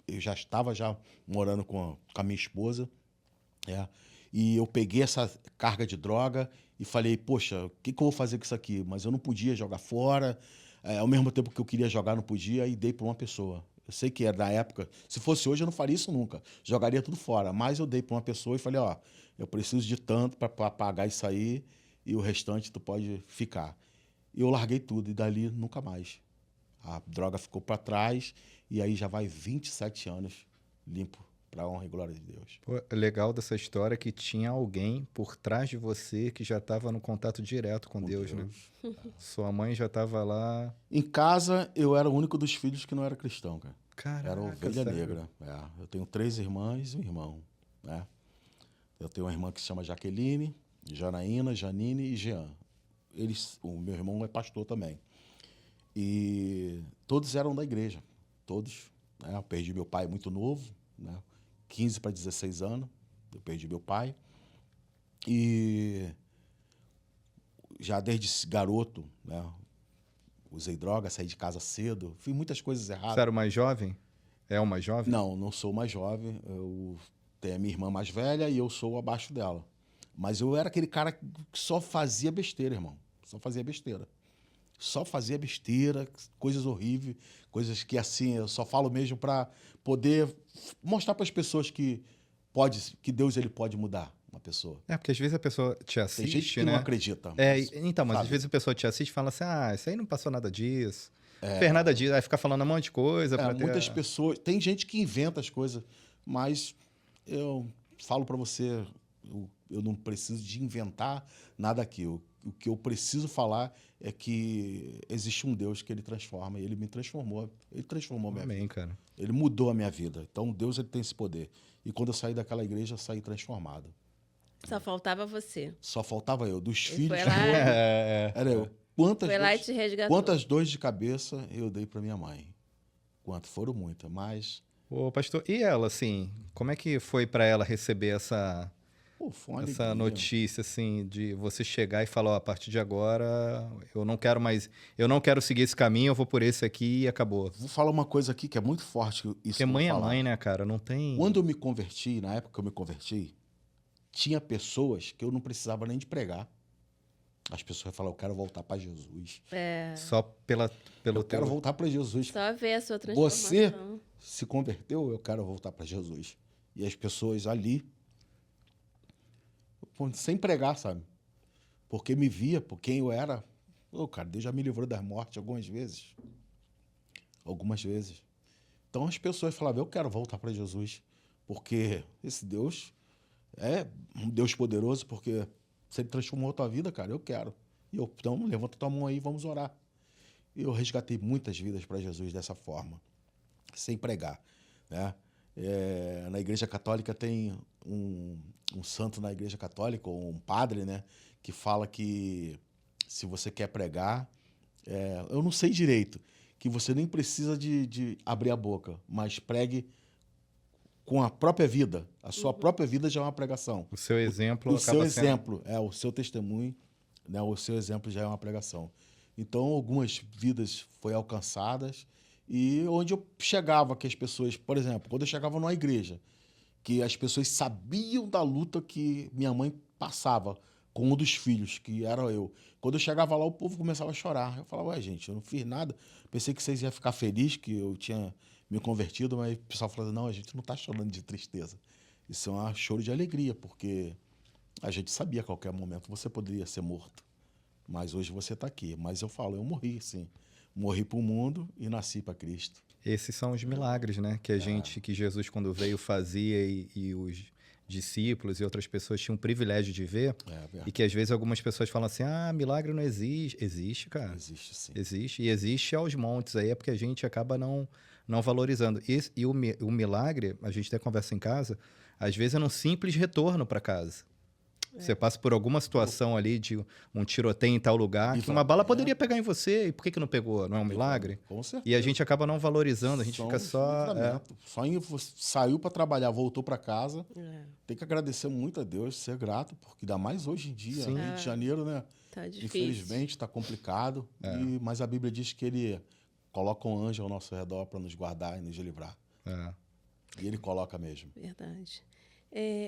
eu já estava morando com a minha esposa. E eu peguei essa carga de droga e falei, poxa, o que eu vou fazer com isso aqui? Mas eu não podia jogar fora, ao mesmo tempo que eu queria jogar, não podia, e dei para uma pessoa. Eu sei que era da época, se fosse hoje eu não faria isso nunca, jogaria tudo fora. Mas eu dei para uma pessoa e falei, ó, eu preciso de tanto para pagar isso aí e o restante tu pode ficar. E eu larguei tudo e dali nunca mais. A droga ficou para trás e aí já vai 27 anos limpo para a honra e glória de Deus. Pô, legal dessa história é que tinha alguém por trás de você que já estava no contato direto com Deus, né? Sua mãe já estava lá. Em casa, eu era o único dos filhos que não era cristão, cara. Caraca, Era ovelha sério? negra. Eu tenho 3 irmãs e um irmão, né? Eu tenho uma irmã que se chama Jaqueline, Janaína, Janine e Jean. O meu irmão é pastor também. E todos eram da igreja, todos. Né? Eu perdi meu pai muito novo, né? 15 para 16 anos, eu perdi meu pai. E já desde garoto, né? Usei droga, saí de casa cedo, fiz muitas coisas erradas. Você era o mais jovem? É o mais jovem? Não, não sou o mais jovem. Eu tenho a minha irmã mais velha e eu sou abaixo dela. Mas eu era aquele cara que só fazia besteira, irmão. Só fazia besteira. Só fazia besteira, coisas horríveis, coisas que, assim, eu só falo mesmo para poder mostrar para as pessoas que Deus ele pode mudar uma pessoa. É, porque às vezes a pessoa te Tem assiste, gente que né? não acredita. É, Mas, então, mas às sabe? vezes a pessoa te assiste e fala assim, ah, isso aí não passou nada disso. Não fez nada disso. Aí fica falando um monte de coisa pra ter... Muitas pessoas... Tem gente que inventa as coisas, mas eu falo para você, eu não preciso de inventar nada aqui. O que eu preciso falar é que existe um Deus que ele transforma, e ele me transformou. Ele transformou a minha vida. Amém, cara. Ele mudou a minha vida. Então, Deus ele tem esse poder. E quando eu saí daquela igreja, eu saí transformado. Só faltava você. Só faltava eu. Dos Ele filhos foi lá, todos, É, era eu. Quantas foi lá e dores, te resgatou. quantas dores de cabeça eu dei para minha mãe? Quanto? Foram muitas, mas... Ô, pastor, e ela, assim, como é que foi pra ela receber essa foi uma essa alegria. notícia, assim, de você chegar e falar, ó, a partir de agora, eu não quero seguir esse caminho, eu vou por esse aqui e acabou. Vou falar uma coisa aqui que é muito forte. Isso Porque que eu vou mãe é falar. mãe, né, cara? Não tem... Quando eu me converti, na época que eu me converti, tinha pessoas que eu não precisava nem de pregar. As pessoas falavam, eu quero voltar para Jesus. Só pelo Eu quero voltar para Jesus. Só ver a sua transformação. Você se converteu, eu quero voltar para Jesus. E as pessoas ali, sem pregar, sabe? Porque me via por quem eu era. Cara, Deus já me livrou da morte algumas vezes. Algumas vezes. Então as pessoas falavam, eu quero voltar para Jesus. Porque esse Deus é um Deus poderoso, porque se ele transformou a tua vida, cara, eu quero. E eu, então, levanta tua mão aí, vamos orar. E eu resgatei muitas vidas para Jesus dessa forma, sem pregar, né? Na Igreja Católica tem um santo na Igreja Católica, ou um padre, né, que fala que se você quer pregar, eu não sei direito, que você nem precisa de abrir a boca, mas pregue com a própria vida. A sua própria vida já é uma pregação. O seu exemplo O seu acaba sendo... exemplo, o seu testemunho, né, o seu exemplo já é uma pregação. Então, algumas vidas foram alcançadas e onde eu chegava, que as pessoas, por exemplo, quando eu chegava numa igreja, que as pessoas sabiam da luta que minha mãe passava com um dos filhos, que era eu. Quando eu chegava lá, o povo começava a chorar. Eu falava, ué, gente, eu não fiz nada. Pensei que vocês iam ficar felizes que eu tinha me convertido, mas o pessoal falando, não, a gente não está chorando de tristeza. Isso é um choro de alegria, porque a gente sabia que a qualquer momento você poderia ser morto. Mas hoje você está aqui. Mas eu falo, eu morri, sim. Morri para o mundo e nasci para Cristo. Esses são os milagres, né? Que Jesus, quando veio, fazia e os discípulos e outras pessoas tinham o privilégio de ver. E que às vezes algumas pessoas falam assim, milagre não existe. Existe, cara. Existe, sim. Existe. E existe aos montes. Aí é porque a gente acaba não valorizando. E o milagre, a gente até conversa em casa, às vezes é num simples retorno para casa. Você passa por alguma situação ali de um tiroteio em tal lugar, que uma bala poderia pegar em você, e por que não pegou? Não é um milagre? Com certeza. E a gente acaba não valorizando, a gente fica só... Saiu para trabalhar, voltou para casa. Tem que agradecer muito a Deus, ser grato, porque ainda mais hoje em dia, no Rio de Janeiro, né? Tá difícil. Infelizmente, está complicado. Mas a Bíblia diz que ele coloca um anjo ao nosso redor para nos guardar e nos livrar. E ele coloca mesmo. Verdade.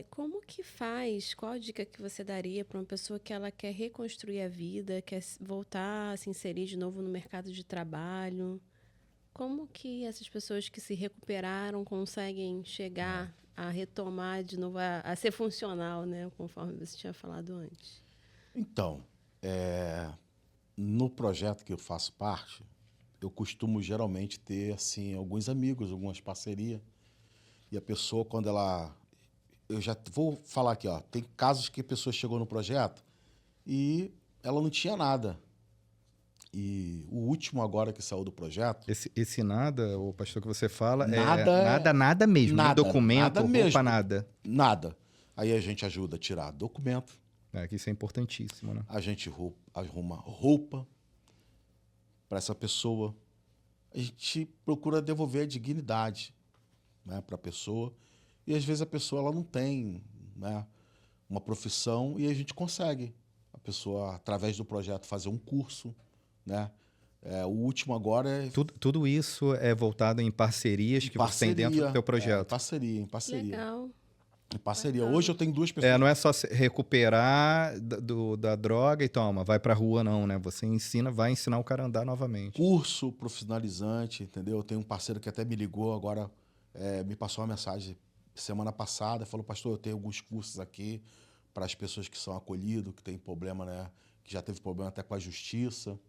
Como que faz? Qual a dica que você daria para uma pessoa que ela quer reconstruir a vida, quer voltar a se inserir de novo no mercado de trabalho? Como que essas pessoas que se recuperaram conseguem chegar a retomar de novo, a ser funcional, né? Conforme você tinha falado antes. Então, no projeto que eu faço parte, eu costumo geralmente ter assim alguns amigos, algumas parcerias. E a pessoa, quando ela... Eu já vou falar aqui, ó. Tem casos que a pessoa chegou no projeto e ela não tinha nada. E o último agora que saiu do projeto... Esse nada, o pastor, que você fala, Nada, nada mesmo. Nem nada, documento, nada roupa, mesmo. nada. Nada. Aí a gente ajuda a tirar documento, Que isso é importantíssimo, né? a gente arruma roupa para essa pessoa. A gente procura devolver a dignidade, né, para a pessoa. E às vezes a pessoa ela não tem, né, uma profissão e a gente consegue. A pessoa, através do projeto, fazer um curso, né? O último agora é Tudo isso é voltado em parcerias que você tem dentro do teu em projeto. parceria. Legal. Em parceria. Bacana. Hoje eu tenho 2 pessoas. Não é só se recuperar da droga e toma, vai pra rua, não, né? Você vai ensinar o cara a andar novamente. Curso profissionalizante, entendeu? Eu tenho um parceiro que até me ligou agora, me passou uma mensagem semana passada, falou, pastor, eu tenho alguns cursos aqui para as pessoas que são acolhidas, que têm problema, né? Que já teve problema até com a justiça.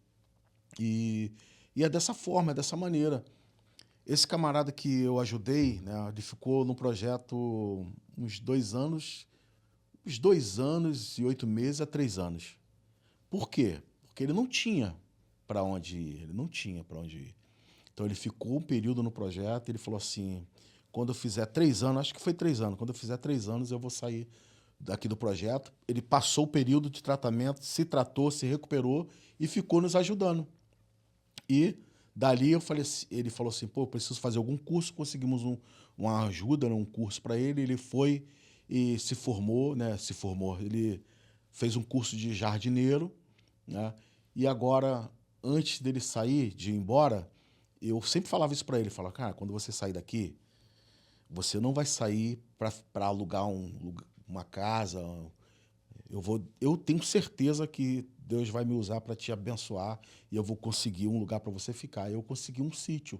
E é dessa forma, é dessa maneira. Esse camarada que eu ajudei, né? Ele ficou no projeto uns 2 anos e 8 meses a 3 anos. Por quê? Porque ele não tinha para onde ir, Então ele ficou um período no projeto e ele falou assim, quando eu fizer 3 anos, acho que foi 3 anos, quando eu fizer 3 anos eu vou sair daqui do projeto. Ele passou o período de tratamento, se tratou, se recuperou e ficou nos ajudando. E dali ele falou assim, pô, eu preciso fazer algum curso, conseguimos uma ajuda, né, um curso para ele, ele foi e se formou, né? Ele fez um curso de jardineiro, né? E agora, antes dele sair, de ir embora, eu sempre falava isso para ele, falava, cara, quando você sair daqui, você não vai sair para alugar uma casa. Eu tenho certeza que Deus vai me usar para te abençoar e eu vou conseguir um lugar para você ficar. Eu consegui um sítio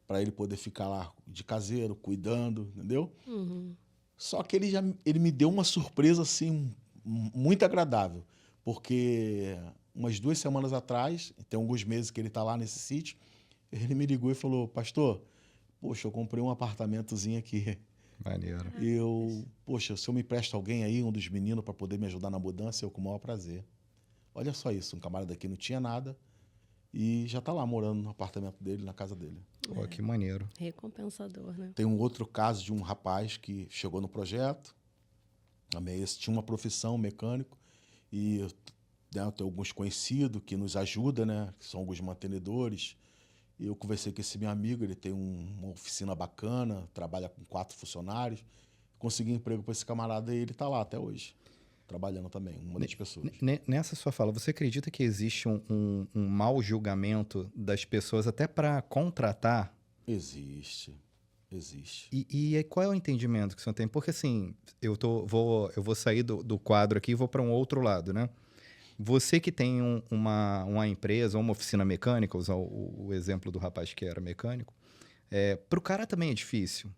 para ele poder ficar lá de caseiro, cuidando, entendeu? Uhum. Só que ele me deu uma surpresa assim muito agradável, porque umas 2 semanas atrás, tem alguns meses que ele está lá nesse sítio, ele me ligou e falou, pastor, poxa, eu comprei um apartamentozinho aqui. Maneiro. Poxa, se eu me empresta alguém aí, um dos meninos, para poder me ajudar na mudança, eu com o maior prazer. Olha só isso, um camarada aqui não tinha nada e já está lá morando no apartamento dele, na casa dele. Pô, que maneiro. Recompensador, né? Tem um outro caso de um rapaz que chegou no projeto, também esse tinha uma profissão, mecânico, e né, eu tenho alguns conhecidos que nos ajudam, né, que são alguns mantenedores. E eu conversei com esse meu amigo, ele tem uma oficina bacana, trabalha com 4 funcionários. Consegui emprego para esse camarada e ele está lá até hoje, trabalhando também, uma das pessoas. Nessa sua fala, você acredita que existe um mau julgamento das pessoas até para contratar? Existe. E qual é o entendimento que o senhor tem? Porque assim, eu vou sair do quadro aqui e vou para um outro lado, né? Você que tem uma empresa, uma oficina mecânica, usar o exemplo do rapaz que era mecânico, pro cara também é difícil.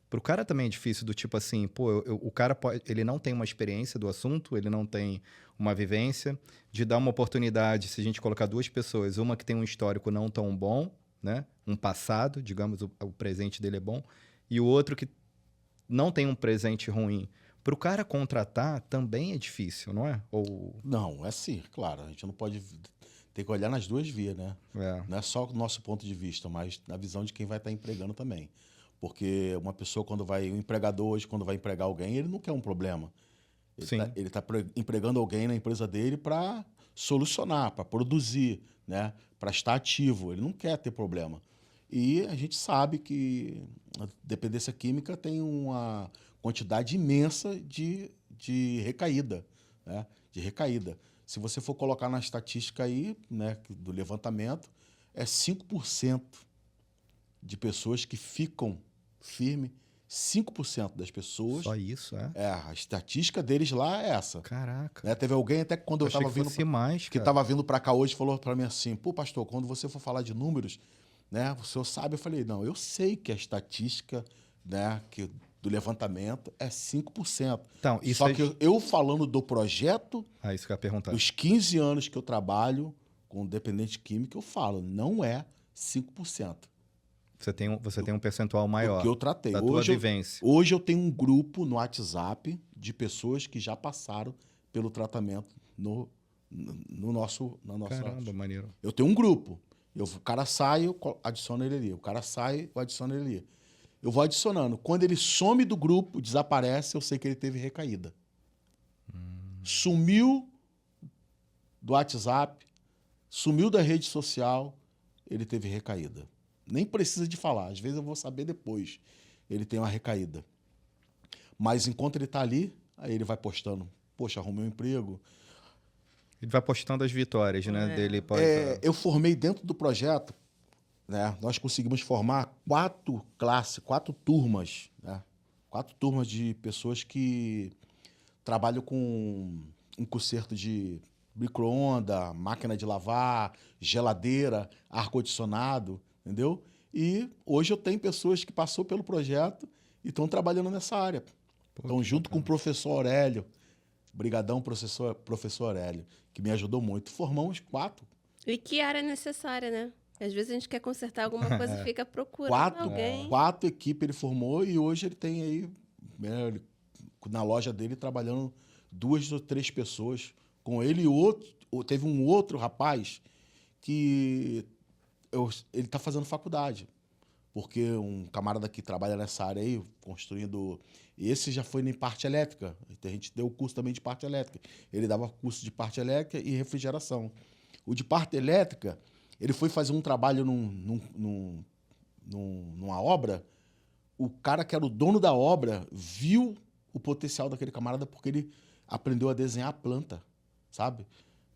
Pro cara também é difícil do tipo assim, pô, o cara ele não tem uma experiência do assunto, ele não tem uma vivência, de dar uma oportunidade, se a gente colocar 2 pessoas, uma que tem um histórico não tão bom, né? Um passado, digamos, o presente dele é bom, e o outro que não tem um presente ruim. Para o cara contratar também é difícil, não é? Não, é sim, claro. A gente não pode... Tem que olhar nas 2 vias, né? Não é só o nosso ponto de vista, mas na visão de quem vai estar empregando também. Porque uma pessoa, o empregador hoje, quando vai empregar alguém, ele não quer um problema. Ele está empregando alguém na empresa dele para solucionar, para produzir, né? Para estar ativo. Ele não quer ter problema. E a gente sabe que a dependência química tem uma quantidade imensa de recaída, né? De recaída. Se você for colocar na estatística aí, né, do levantamento, é 5% de pessoas que ficam firmes 5% das pessoas... Só isso, é? A estatística deles lá é essa. Caraca. Né? Teve alguém até que quando eu achei estava que fosse mais, que cara. estava vindo para cá hoje, falou para mim assim, pô, pastor, quando você for falar de números, né, o senhor sabe? Eu falei, não, eu sei que a estatística, né, do levantamento é 5%. Então, isso Só que eu falando do projeto, isso que eu ia perguntar. dos 15 anos que eu trabalho com dependente químico, eu falo, não é 5%. Você tem um percentual maior que eu tratei. da tua vivência. Hoje eu tenho um grupo no WhatsApp de pessoas que já passaram pelo tratamento na nossa... Caramba, maneiro. Eu tenho um grupo. O cara sai, eu adiciono ele ali. O cara sai, eu adiciono ele ali. Eu vou adicionando. Quando ele some do grupo, desaparece, eu sei que ele teve recaída. Sumiu do WhatsApp, sumiu da rede social, ele teve recaída. Nem precisa de falar. Às vezes eu vou saber depois. Ele tem uma recaída. Mas enquanto ele está ali, aí ele vai postando. Poxa, arrumei um emprego. Ele vai postando as vitórias, né? Dele pode... Eu formei dentro do projeto, né? Nós conseguimos formar 4 turmas, né? 4 turmas de pessoas que trabalham com um conserto de micro-ondas, máquina de lavar, geladeira, ar-condicionado, entendeu? E hoje eu tenho pessoas que passou pelo projeto e estão trabalhando nessa área. Estão junto com o professor Aurélio. Brigadão, professor Aurélio, que me ajudou muito. Formamos 4. E que área é necessária, né? Às vezes a gente quer consertar alguma coisa e fica procurando alguém. 4 equipes ele formou e hoje ele tem aí, né, na loja dele, trabalhando 2 ou 3 pessoas. Com ele e teve um outro rapaz que ele está fazendo faculdade. Porque um camarada que trabalha nessa área aí, construindo... Esse já foi em parte elétrica. A gente deu o curso também de parte elétrica. Ele dava curso de parte elétrica e refrigeração. O de parte elétrica, ele foi fazer um trabalho numa obra. O cara que era o dono da obra viu o potencial daquele camarada porque ele aprendeu a desenhar a planta, sabe?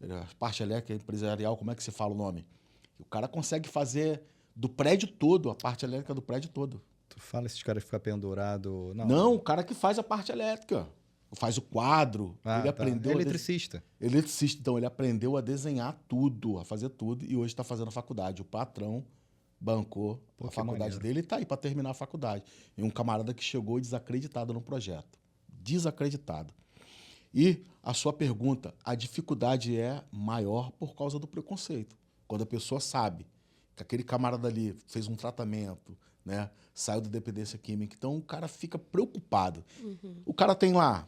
A parte elétrica empresarial, como é que se fala o nome? O cara consegue fazer do prédio todo, a parte elétrica do prédio todo. Tu fala esses caras ficam pendurados... Não, o cara que faz a parte elétrica. Faz o quadro. Ele aprendeu É eletricista. Eletricista. Então, ele aprendeu a desenhar tudo, a fazer tudo, e hoje está fazendo a faculdade. O patrão bancou a faculdade dele e está aí para terminar a faculdade. E um camarada que chegou desacreditado no projeto. Desacreditado. E a sua pergunta, a dificuldade é maior por causa do preconceito. Quando a pessoa sabe que aquele camarada ali fez um tratamento, né, saiu da dependência química, então o cara fica preocupado. O cara tem lá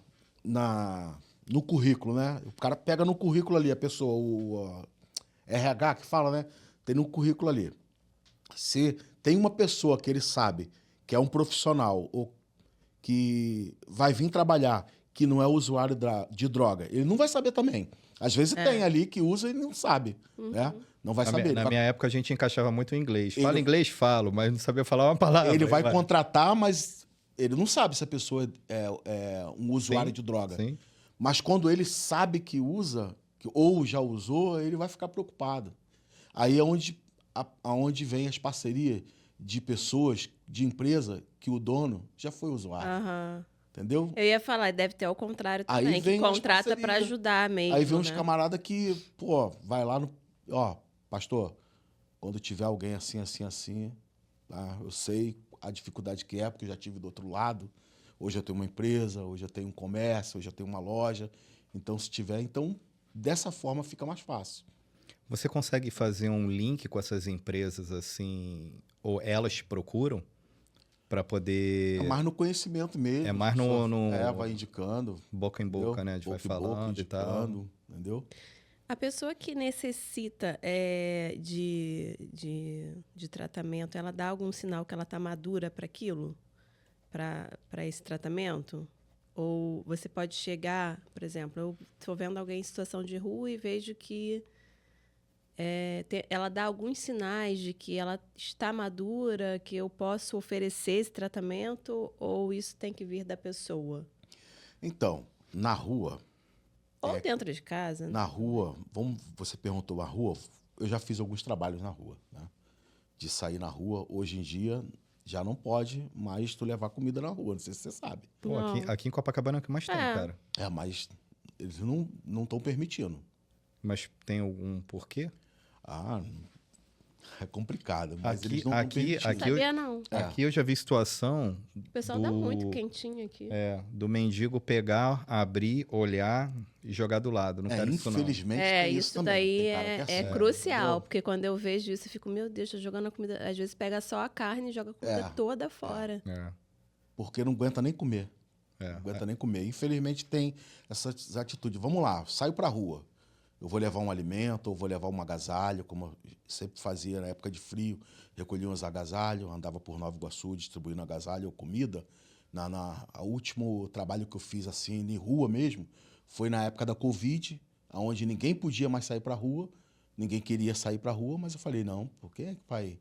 no currículo, né? O cara pega no currículo ali, a pessoa, o RH que fala, né? Tem no currículo ali. Se tem uma pessoa que ele sabe que é um profissional ou que vai vir trabalhar, que não é usuário de droga, ele não vai saber também. Às vezes tem ali que usa e não sabe, né? Não vai saber. Na minha época a gente encaixava muito em inglês. Fala inglês, falo, mas não sabia falar uma palavra. Ele vai contratar, mas ele não sabe se a pessoa é um usuário de droga. Sim. Mas quando ele sabe que usa, ou já usou, ele vai ficar preocupado. Aí é onde vem as parcerias de pessoas, de empresa, que o dono já foi usuário. Entendeu? Eu ia falar, deve ter ao contrário também, aí vem que contrata para ajudar mesmo. Aí vem uns camaradas que, pô, vai lá no... Ó, pastor, quando tiver alguém assim, tá? Eu sei a dificuldade que é, porque eu já tive do outro lado. Hoje eu tenho uma empresa, hoje eu tenho um comércio, hoje eu tenho uma loja. Então, se tiver... Então, dessa forma fica mais fácil. Você consegue fazer um link com essas empresas, assim, ou elas te procuram para poder... É mais no conhecimento mesmo. É mais no... vai indicando. Boca em boca, entendeu? né? A gente vai falando e tal. Entendeu? A pessoa que necessita de tratamento, ela dá algum sinal que ela está madura para aquilo? Para esse tratamento? Ou você pode chegar, por exemplo, eu estou vendo alguém em situação de rua e vejo que ela dá alguns sinais de que ela está madura, que eu posso oferecer esse tratamento, ou isso tem que vir da pessoa? Então, na rua... Ou dentro de casa. Na rua, você perguntou a rua, eu já fiz alguns trabalhos na rua, né? De sair na rua. Hoje em dia, já não pode mais tu levar comida na rua, não sei se você sabe. Pô, Não. aqui em Copacabana é o que mais tem, É. cara. Mas eles não estão permitindo. Mas tem algum porquê? Ah, é complicado, mas Aqui- eles não estão aqui- permitindo. aqui- Sabia não. É. Aqui eu já vi situação O pessoal dá muito quentinho aqui. do mendigo pegar, abrir, olhar e jogar do lado. Não quero isso, não. Infelizmente tem isso Isso também. daí Tem cara que é assim, crucial, entendeu? porque quando eu vejo isso, eu fico, meu Deus, tô jogando a comida. Às vezes pega só a carne e joga a comida É. toda fora. É, Porque não aguenta nem comer. é. Não aguenta nem comer. Infelizmente tem essas atitudes. Vamos lá, saio pra rua. Eu vou levar um alimento, ou vou levar um agasalho, como eu sempre fazia na época de frio. Recolhia uns agasalhos, andava por Nova Iguaçu distribuindo agasalho ou comida. O último trabalho que eu fiz assim, em rua mesmo, foi na época da Covid, onde ninguém podia mais sair pra rua, ninguém queria sair pra rua, mas eu falei, não, por que vai,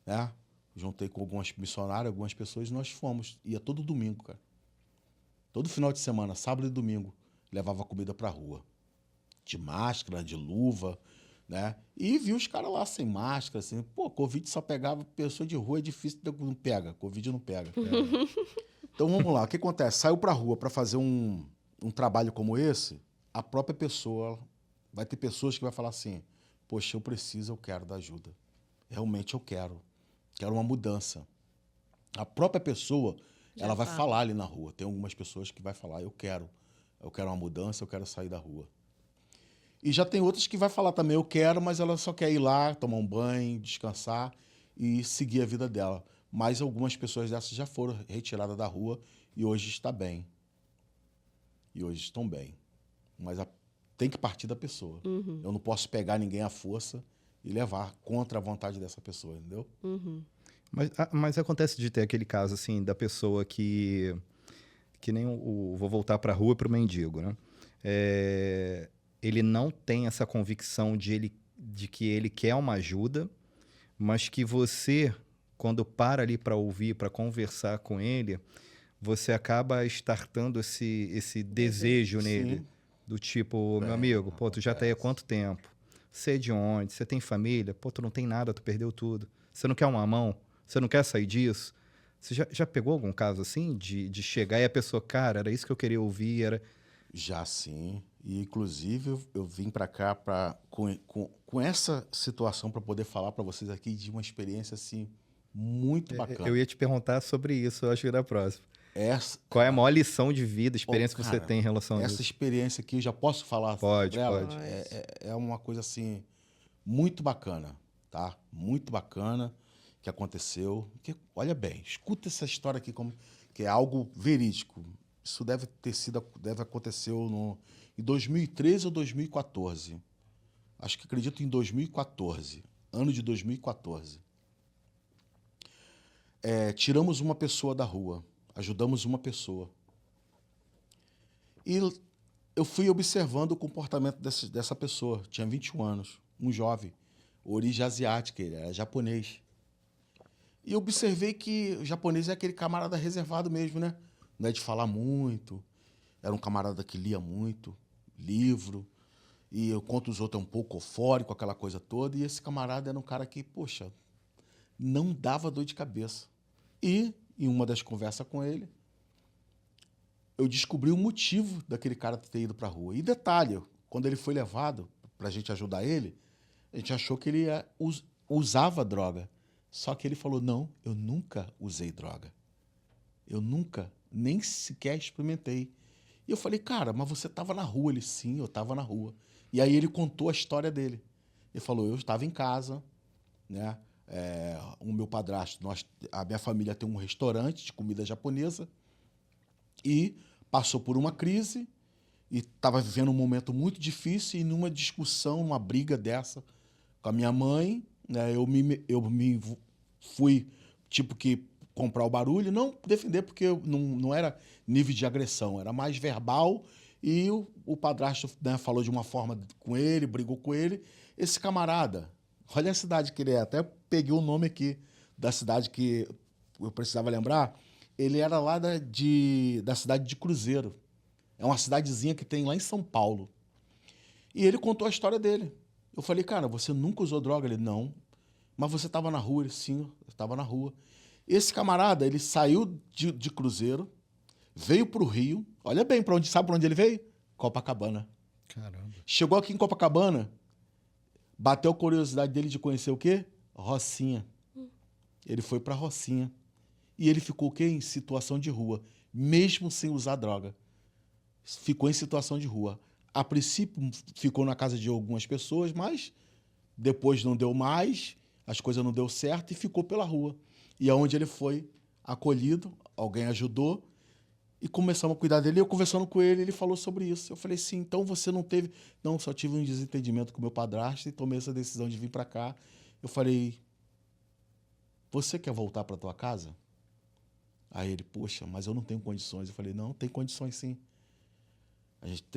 né? Juntei com algumas missionárias, algumas pessoas, e nós fomos. Ia todo domingo, cara. Todo final de semana, sábado e domingo, levava comida pra rua. De máscara, de luva, né? E vi os caras lá sem máscara, assim. Pô, Covid só pegava pessoa de rua, é difícil, não pega. Covid não pega. Então, vamos lá. O que acontece? Saiu pra rua pra fazer um trabalho como esse, a própria pessoa, vai ter pessoas que vai falar assim, poxa, eu preciso, eu quero da ajuda. Realmente eu quero. Quero uma mudança. A própria pessoa, Já ela vai fala. falar ali na rua. Tem algumas pessoas que vai falar, eu quero uma mudança, eu quero sair da rua. E já tem outras que vai falar também, eu quero, mas ela só quer ir lá, tomar um banho, descansar e seguir a vida dela. Mas algumas pessoas dessas já foram retiradas da rua e hoje está bem. E hoje estão bem. Mas tem que partir da pessoa. Eu não posso pegar ninguém à força e levar contra a vontade dessa pessoa, entendeu? Mas acontece de ter aquele caso, assim, da pessoa que nem vou voltar para a rua, para o mendigo, né? Ele não tem essa convicção de que ele quer uma ajuda, mas que você, quando para ali para ouvir, para conversar com ele, você acaba startando esse desejo nele. Sim. Do tipo, meu Bem, amigo, pô, tu já tá aí há acontece. quanto tempo? Você é de onde? Você tem família? Pô, tu não tem nada, tu perdeu tudo. Você não quer uma mão? Você não quer sair disso? Você já pegou algum caso assim, de chegar e a pessoa, cara, era isso que eu queria ouvir, Já sim. E, inclusive, eu vim para cá com essa situação para poder falar para vocês aqui de uma experiência assim muito bacana. Eu ia te perguntar sobre isso, eu acho que era próximo. Essa, Qual é a maior lição de vida, experiência que você cara, tem em relação a essa isso? experiência aqui, eu já posso falar Pode, sobre ela? pode. É uma coisa assim muito bacana, tá? Muito bacana que aconteceu. Que, olha bem, escuta essa história aqui como que é algo verídico. Isso deve acontecer em 2013 ou 2014. Acho que acredito em 2014, ano de 2014. Tiramos uma pessoa da rua, ajudamos uma pessoa. E eu fui observando o comportamento dessa pessoa. Tinha 21 anos, um jovem, origem asiática, ele era japonês. E eu observei que o japonês é aquele camarada reservado mesmo, né? Não é de falar muito. Era um camarada que lia muito, livro. E enquanto os outros é um pouco eufórico, aquela coisa toda. E esse camarada era um cara que, poxa, não dava dor de cabeça. E, em uma das conversas com ele, eu descobri o motivo daquele cara ter ido para a rua. E detalhe, quando ele foi levado para a gente ajudar ele, a gente achou que ele usava droga. Só que ele falou, não, eu nunca usei droga. Eu nunca, nem sequer experimentei. E eu falei, cara, mas você estava na rua? Ele, sim, eu estava na rua. E aí ele contou a história dele. Ele falou, eu estava em casa, né? O meu padrasto, a minha família tem um restaurante de comida japonesa e passou por uma crise e estava vivendo um momento muito difícil e numa discussão, numa briga dessa com a minha mãe, né, eu me fui, tipo que, comprar o barulho, não defender porque não era nível de agressão, era mais verbal e o padrasto, né, falou de uma forma com ele, brigou com ele. Esse camarada, olha a cidade que ele é, até peguei o nome aqui da cidade que eu precisava lembrar, ele era lá da cidade de Cruzeiro. É uma cidadezinha que tem lá em São Paulo. E ele contou a história dele. Eu falei, cara, você nunca usou droga? Ele, não. Mas você estava na rua? Ele, sim, eu estava na rua. Esse camarada, ele saiu de Cruzeiro, veio para o Rio. Olha bem, sabe para onde ele veio? Copacabana. Caramba. Chegou aqui em Copacabana, bateu a curiosidade dele de conhecer o quê? Rocinha. Ele foi para Rocinha. E ele ficou o quê? Em situação de rua, mesmo sem usar droga. Ficou em situação de rua. A princípio, ficou na casa de algumas pessoas, mas depois não deu mais, as coisas não deu certo e ficou pela rua. E aonde ele foi acolhido, alguém ajudou e começamos a cuidar dele. Eu conversando com ele, ele falou sobre isso. Eu falei assim, então você não teve... Não, só tive um desentendimento com meu padrasto e tomei essa decisão de vir para cá. Eu falei, você quer voltar para tua casa? Aí ele, poxa, mas eu não tenho condições. Eu falei, não, tem condições sim.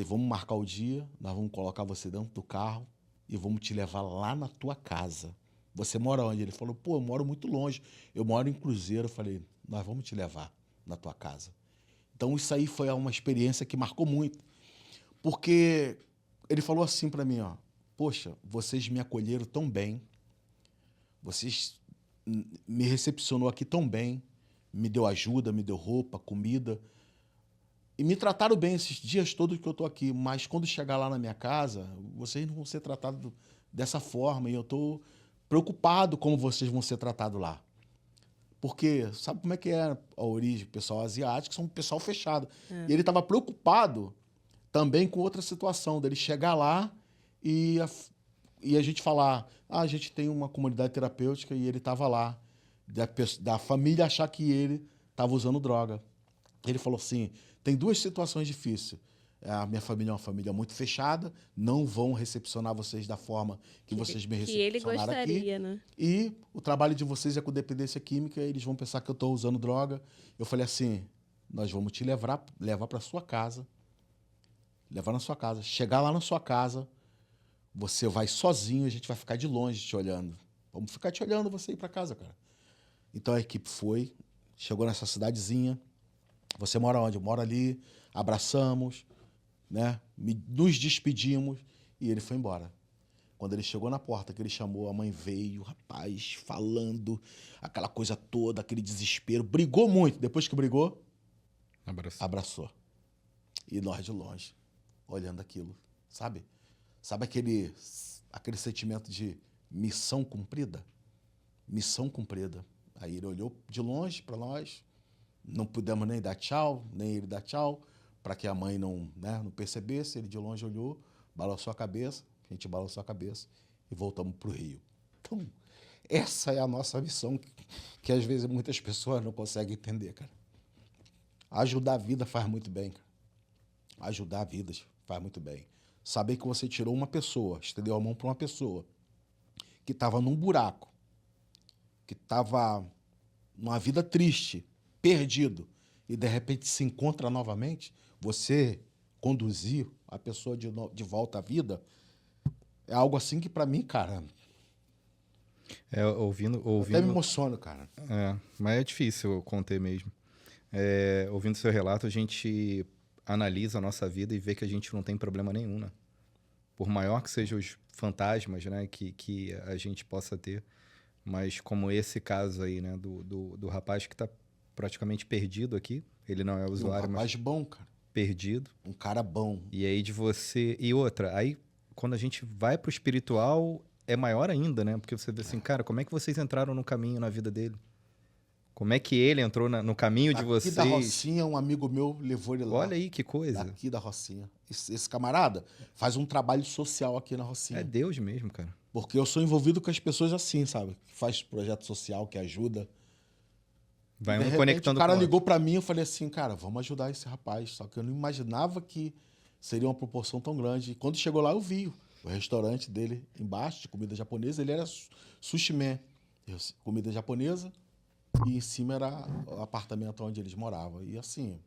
Vamos marcar o dia, nós vamos colocar você dentro do carro e vamos te levar lá na tua casa. Você mora onde? Ele falou, pô, eu moro muito longe. Eu moro em Cruzeiro. Eu falei, nós vamos te levar na tua casa. Então isso aí foi uma experiência que marcou muito. Porque ele falou assim para mim, ó, poxa, vocês me acolheram tão bem, vocês me recepcionou aqui tão bem, me deu ajuda, me deu roupa, comida, e me trataram bem esses dias todos que eu estou aqui, mas quando chegar lá na minha casa, vocês não vão ser tratados dessa forma, e eu estou preocupado como vocês vão ser tratados lá. Porque sabe como é que é a origem? O pessoal asiático são um pessoal fechado. E ele estava preocupado também com outra situação, dele chegar lá e a gente falar, a gente tem uma comunidade terapêutica e ele estava lá, da família achar que ele estava usando droga. Ele falou assim, tem duas situações difíceis. A minha família é uma família muito fechada, não vão recepcionar vocês da forma que vocês me recepcionaram ele gostaria, aqui. né? E o trabalho de vocês é com dependência química, eles vão pensar que eu estou usando droga. Eu falei assim, nós vamos te levar para sua casa, levar na sua casa. Chegar lá na sua casa, você vai sozinho, a gente vai ficar de longe te olhando. Vamos ficar te olhando você ir para casa, cara. Então a equipe foi, chegou nessa cidadezinha. Você mora onde? Eu moro ali, abraçamos, né? Nos despedimos e ele foi embora. Quando ele chegou na porta, que ele chamou, a mãe veio, rapaz, falando, aquela coisa toda, aquele desespero. Brigou muito. Depois que brigou, abraçou. E nós de longe, olhando aquilo, sabe? Sabe aquele sentimento de missão cumprida? Missão cumprida. Aí ele olhou de longe para nós, não pudemos nem dar tchau, nem ele dar tchau, para que a mãe não percebesse. Ele de longe olhou, balançou a cabeça, a gente balançou a cabeça e voltamos para o Rio. Então, essa é a nossa missão, que às vezes muitas pessoas não conseguem entender, cara. Ajudar a vida faz muito bem, cara. Ajudar vidas faz muito bem. Saber que você tirou uma pessoa, estendeu a mão para uma pessoa que estava num buraco, que estava numa vida triste, perdido, e de repente se encontra novamente, você conduzir a pessoa de volta à vida, é algo assim que para mim, cara... Ouvindo... Até me emociono, cara. Mas é difícil eu conter mesmo. Ouvindo seu relato, a gente analisa a nossa vida e vê que a gente não tem problema nenhum, né? Por maior que sejam os fantasmas, né, que a gente possa ter, mas como esse caso aí, né, do rapaz que está praticamente perdido aqui, ele não é usuário, Um rapaz bom, cara. Perdido. Um cara bom. E aí de você... E outra, aí quando a gente vai pro espiritual, é maior ainda, né? Porque você vê assim, cara, como é que vocês entraram no caminho na vida dele? Como é que ele entrou no caminho de vocês? Aqui da Rocinha, um amigo meu levou ele lá. Olha aí que coisa. Daqui da Rocinha. Esse camarada faz um trabalho social aqui na Rocinha. É Deus mesmo, cara. Porque eu sou envolvido com as pessoas assim, sabe? Que faz projeto social, que ajuda. Vai de um repente, conectando o cara com o ligou pra mim, eu falei assim, cara, vamos ajudar esse rapaz. Só que eu não imaginava que seria uma proporção tão grande. E quando chegou lá, eu vi o restaurante dele embaixo, de comida japonesa. Ele era sushi man, comida japonesa. E em cima era o apartamento onde eles moravam. E assim,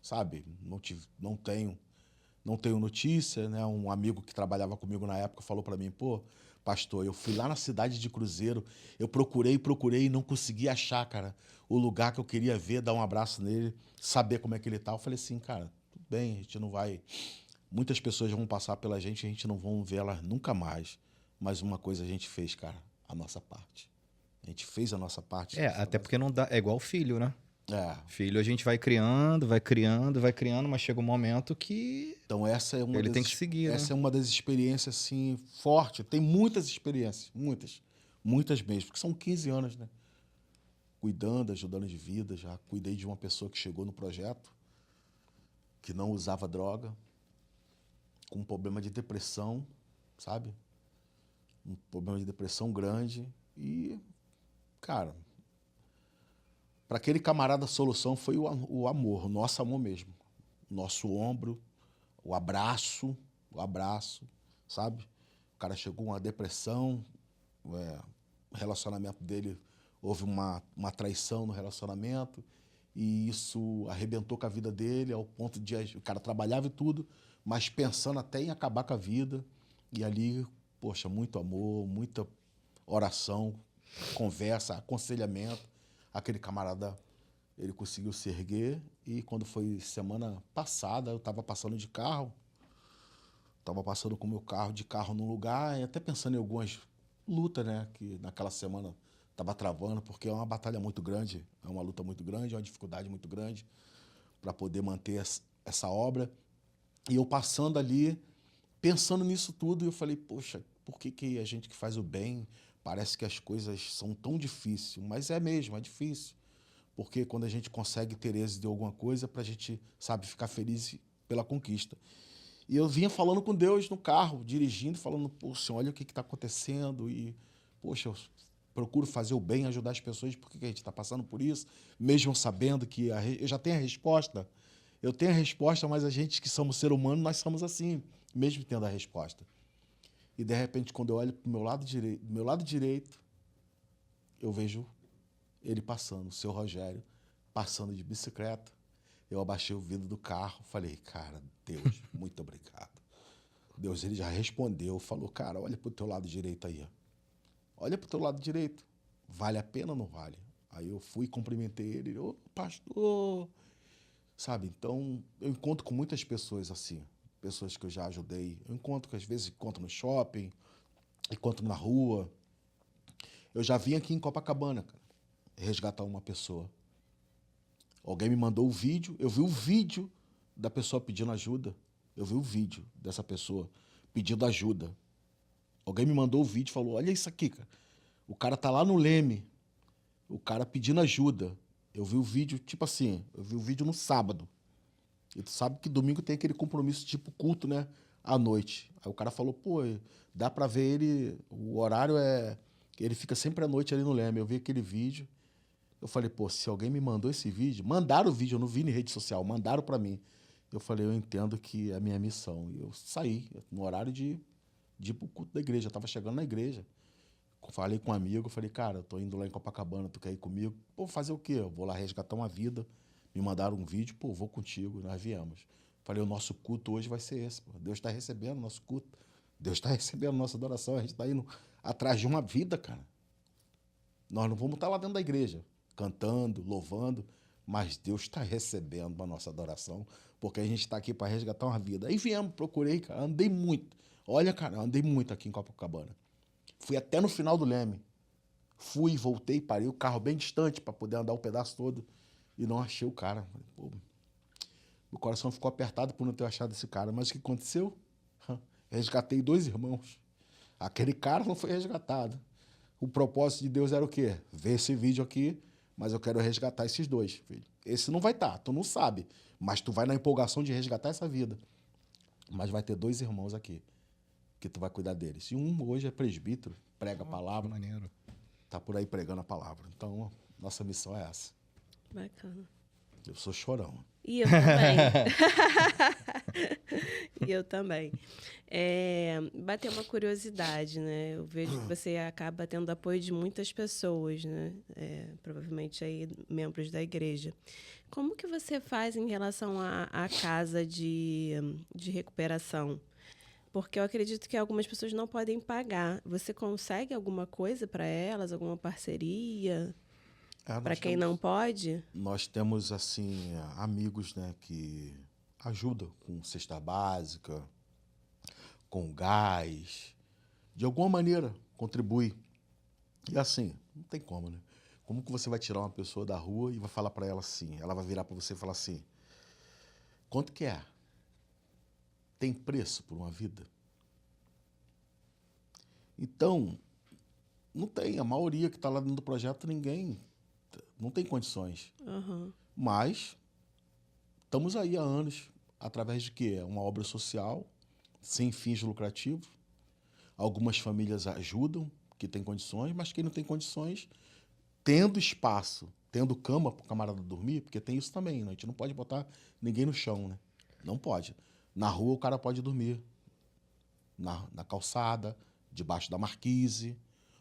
sabe, não tenho notícia, né? Um amigo que trabalhava comigo na época falou para mim, pô, pastor, eu fui lá na cidade de Cruzeiro, eu procurei e não consegui achar, cara, o lugar que eu queria ver, dar um abraço nele, saber como é que ele tá. Eu falei assim, cara, tudo bem, a gente não vai... Muitas pessoas vão passar pela gente, a gente não vai ver elas nunca mais. Mas uma coisa a gente fez, cara, a nossa parte. A gente fez a nossa parte. Até porque não dá. É igual filho, né? É. Filho a gente vai criando, mas chega um momento que Então essa é uma ele tem que seguir, né? essa é uma das experiências assim forte. Tem muitas experiências, muitas mesmo, porque são 15 anos, né? Cuidando, ajudando de vida, já cuidei de uma pessoa que chegou no projeto que não usava droga, com um problema de depressão, sabe? Um problema de depressão grande e, cara, para aquele camarada a solução foi o amor, o nosso amor mesmo. O nosso ombro, o abraço, sabe? O cara chegou com uma depressão, o relacionamento dele, houve uma traição no relacionamento e isso arrebentou com a vida dele ao ponto de o cara trabalhava e tudo, mas pensando até em acabar com a vida. E ali, poxa, muito amor, muita oração, conversa, aconselhamento. Aquele camarada, ele conseguiu se erguer e quando foi semana passada, eu estava passando de carro, estava passando com o meu carro de carro num lugar e até pensando em algumas lutas, né, que naquela semana estava travando, porque é uma batalha muito grande, é uma luta muito grande, é uma dificuldade muito grande para poder manter essa obra. E eu passando ali, pensando nisso tudo, eu falei, poxa, por que a gente que faz o bem, parece que as coisas são tão difíceis, mas é mesmo, é difícil. Porque quando a gente consegue ter êxito de alguma coisa, para a gente, sabe, ficar feliz pela conquista. E eu vinha falando com Deus no carro, dirigindo, falando, poxa, olha o que está acontecendo e, poxa, eu procuro fazer o bem, ajudar as pessoas, por que a gente está passando por isso, mesmo sabendo que eu já tenho a resposta. Eu tenho a resposta, mas a gente que somos ser humano, nós somos assim, mesmo tendo a resposta. E, de repente, quando eu olho para o meu lado direito, eu vejo ele passando, o seu Rogério, passando de bicicleta. Eu abaixei o vidro do carro, falei, cara, Deus, muito obrigado. Deus, ele já respondeu, falou, cara, olha para o teu lado direito aí. Olha para o teu lado direito. Vale a pena ou não vale? Aí eu fui, cumprimentei ele, ô, pastor. Sabe, então, eu encontro com muitas pessoas assim, pessoas que eu já ajudei. Eu encontro, que às vezes, encontro no shopping, encontro na rua. Eu já vim aqui em Copacabana, cara, resgatar uma pessoa. Alguém me mandou o vídeo, eu vi o vídeo da pessoa pedindo ajuda. Eu vi o vídeo dessa pessoa pedindo ajuda. Alguém me mandou o vídeo e falou, olha isso aqui, cara. O cara tá lá no Leme, o cara pedindo ajuda. Eu vi o vídeo, tipo assim, eu vi o vídeo no sábado. E tu sabe que domingo tem aquele compromisso tipo culto, né? À noite. Aí o cara falou, pô, dá pra ver ele, o horário é... Ele fica sempre à noite ali no Leme. Eu vi aquele vídeo. Eu falei, pô, se alguém me mandou esse vídeo, mandaram o vídeo, eu não vi em rede social, mandaram pra mim. Eu falei, eu entendo que é a minha missão. E eu saí no horário de ir pro culto da igreja. Eu tava chegando na igreja. Falei com um amigo, falei, cara, eu tô indo lá em Copacabana, tu quer ir comigo? Pô, fazer o quê? Eu vou lá resgatar uma vida. Me mandaram um vídeo, pô, vou contigo, nós viemos. Falei, o nosso culto hoje vai ser esse, pô. Deus está recebendo o nosso culto. Deus está recebendo a nossa adoração. A gente está indo atrás de uma vida, cara. Nós não vamos estar lá dentro da igreja, cantando, louvando, mas Deus está recebendo a nossa adoração, porque a gente está aqui para resgatar uma vida. Aí viemos, procurei, cara, andei muito. Olha, cara, andei muito aqui em Copacabana. Fui até no final do Leme. Fui, voltei, parei o carro bem distante para poder andar o pedaço todo e não achei o cara. Pô, meu coração ficou apertado por não ter achado esse cara. Mas o que aconteceu? Resgatei 2 irmãos. Aquele cara não foi resgatado. O propósito de Deus era o quê? Ver esse vídeo aqui, mas eu quero resgatar esses 2, filho. Esse não vai estar, tu não sabe. Mas tu vai na empolgação de resgatar essa vida. Mas vai ter 2 irmãos aqui, que tu vai cuidar deles. E um hoje é presbítero, prega a palavra. Maneiro. Tá por aí pregando a palavra. Então, nossa missão é essa. Bacana. Eu sou chorão. E eu também. E eu também. Bateu uma curiosidade, né? Eu vejo que você acaba tendo apoio de muitas pessoas, né? Provavelmente aí membros da igreja. Como que você faz em relação à casa de recuperação? Porque eu acredito que algumas pessoas não podem pagar. Você consegue alguma coisa para elas, alguma parceria? Para quem não pode? Nós temos, assim, amigos, né, que ajudam com cesta básica, com gás, de alguma maneira contribui. E assim, tem como, né? Como que você vai tirar uma pessoa da rua e vai falar para ela assim? Ela vai virar para você e falar assim: quanto que é? Tem preço por uma vida? Então, não tem. A maioria que está lá dentro do projeto, ninguém não tem condições. Aham. Mas estamos aí há anos, através de quê? Uma obra social, sem fins lucrativos. Algumas famílias ajudam, que têm condições, mas quem não tem condições, tendo espaço, tendo cama para o camarada dormir, porque tem isso também, né? A gente não pode botar ninguém no chão, né? Não pode. Na rua o cara pode dormir, na calçada, debaixo da marquise,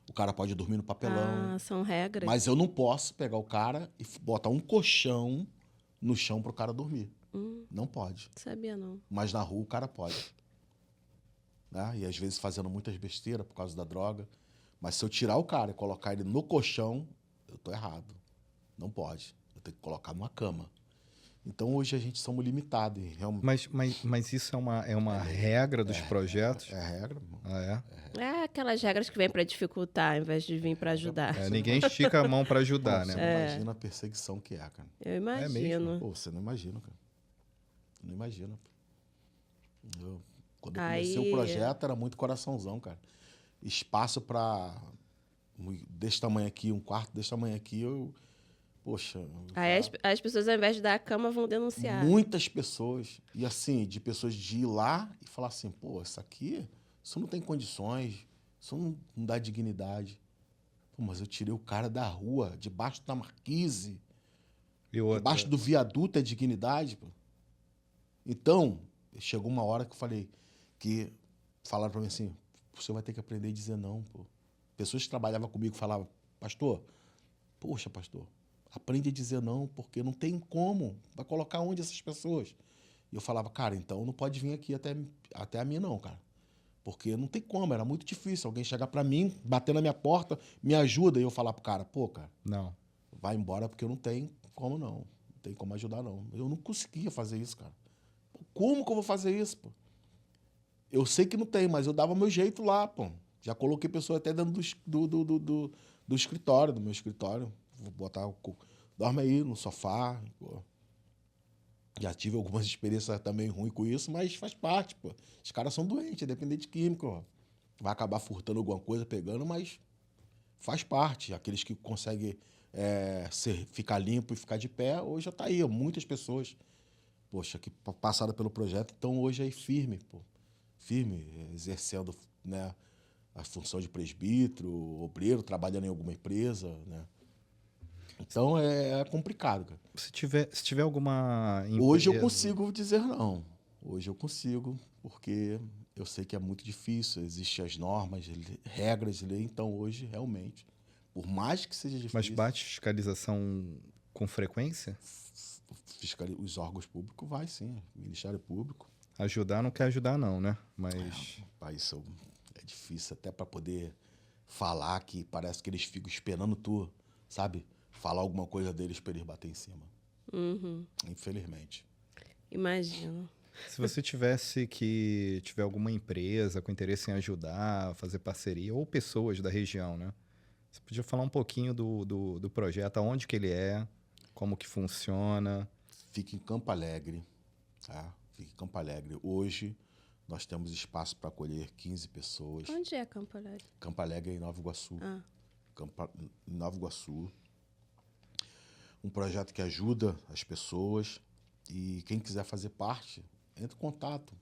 o cara pode dormir no papelão, Ah, são regras. mas eu não posso pegar o cara e botar um colchão no chão para o cara dormir. Não pode. Sabia não. Mas na rua o cara pode. Né? E às vezes fazendo muitas besteiras por causa da droga. Mas se eu tirar o cara e colocar ele no colchão, eu tô errado. Não pode. Eu tenho que colocar numa cama. Então hoje a gente somos limitados. Mas isso é uma regra dos projetos? É a regra. Mano. Ah, é? É aquelas regras que vêm para dificultar, ao invés de vir para ajudar. É, ninguém estica a mão para ajudar, Você né? não imagina a perseguição que é, cara. Eu imagino. Pô, você não imagina, cara. Não imagina. Quando eu Aí- comecei o projeto, era muito coraçãozão, cara. Espaço pra... Desse tamanho aqui, um quarto desse tamanho aqui, poxa... Aí as pessoas, ao invés de dar a cama, vão denunciar. Muitas pessoas, e assim, de pessoas de ir lá e falar assim, pô, isso não tem condições, isso não dá dignidade. Pô, mas eu tirei o cara da rua, debaixo da marquise, E outra, debaixo do viaduto é dignidade, pô. Então, chegou uma hora que eu falei, que falaram pra mim assim, você vai ter que aprender a dizer não, pô. Pessoas que trabalhavam comigo falavam, pastor, poxa, pastor, aprende a dizer não, porque não tem como. Vai colocar onde essas pessoas? E eu falava, cara, então não pode vir aqui até a mim não, cara. Porque não tem como, era muito difícil. Alguém chegar pra mim, bater na minha porta, me ajuda, e eu falar pro cara, pô, cara, não. vai embora porque eu não tenho como não. Não tem como ajudar, não. Eu não conseguia fazer isso, cara. Como que eu vou fazer isso, pô? Eu sei que não tem, mas eu dava meu jeito lá, pô. Já coloquei pessoa até dentro do escritório, do meu escritório. Vou botar dorme aí no sofá, pô. Já tive algumas experiências também ruins com isso, mas faz parte, pô. Os caras são doentes, é dependente químico, ó. Vai acabar furtando alguma coisa, pegando, mas faz parte. Aqueles que conseguem ficar limpo e ficar de pé, hoje já tá aí, ó, muitas pessoas, poxa, que passaram pelo projeto, estão hoje aí firme, pô. Firme, exercendo, né, a função de presbítero, obreiro, trabalhando em alguma empresa, né? Então é complicado, cara. Se tiver alguma empresa... Hoje eu consigo dizer não. Hoje eu consigo, porque eu sei que é muito difícil, existem as normas, regras, lei, então hoje, realmente, por mais que seja difícil... Mas bate fiscalização com frequência? Os órgãos públicos vai, sim. Ministério Público. Ajudar não quer ajudar não, né? Mas... Isso é difícil até para poder falar, que parece que eles ficam esperando tu, sabe? Falar alguma coisa deles para eles bater em cima. Uhum. Infelizmente. Imagino. Se você tiver alguma empresa com interesse em ajudar, fazer parceria, ou pessoas da região, né? Você podia falar um pouquinho do projeto, aonde que ele é, como que funciona. Fica em Campo Alegre, tá? Fica em Campo Alegre. Hoje nós temos espaço para acolher 15 pessoas. Onde é Campo Alegre? Campo Alegre é em Nova Iguaçu. Em Nova Iguaçu. Um projeto que ajuda as pessoas, e quem quiser fazer parte, entre em contato.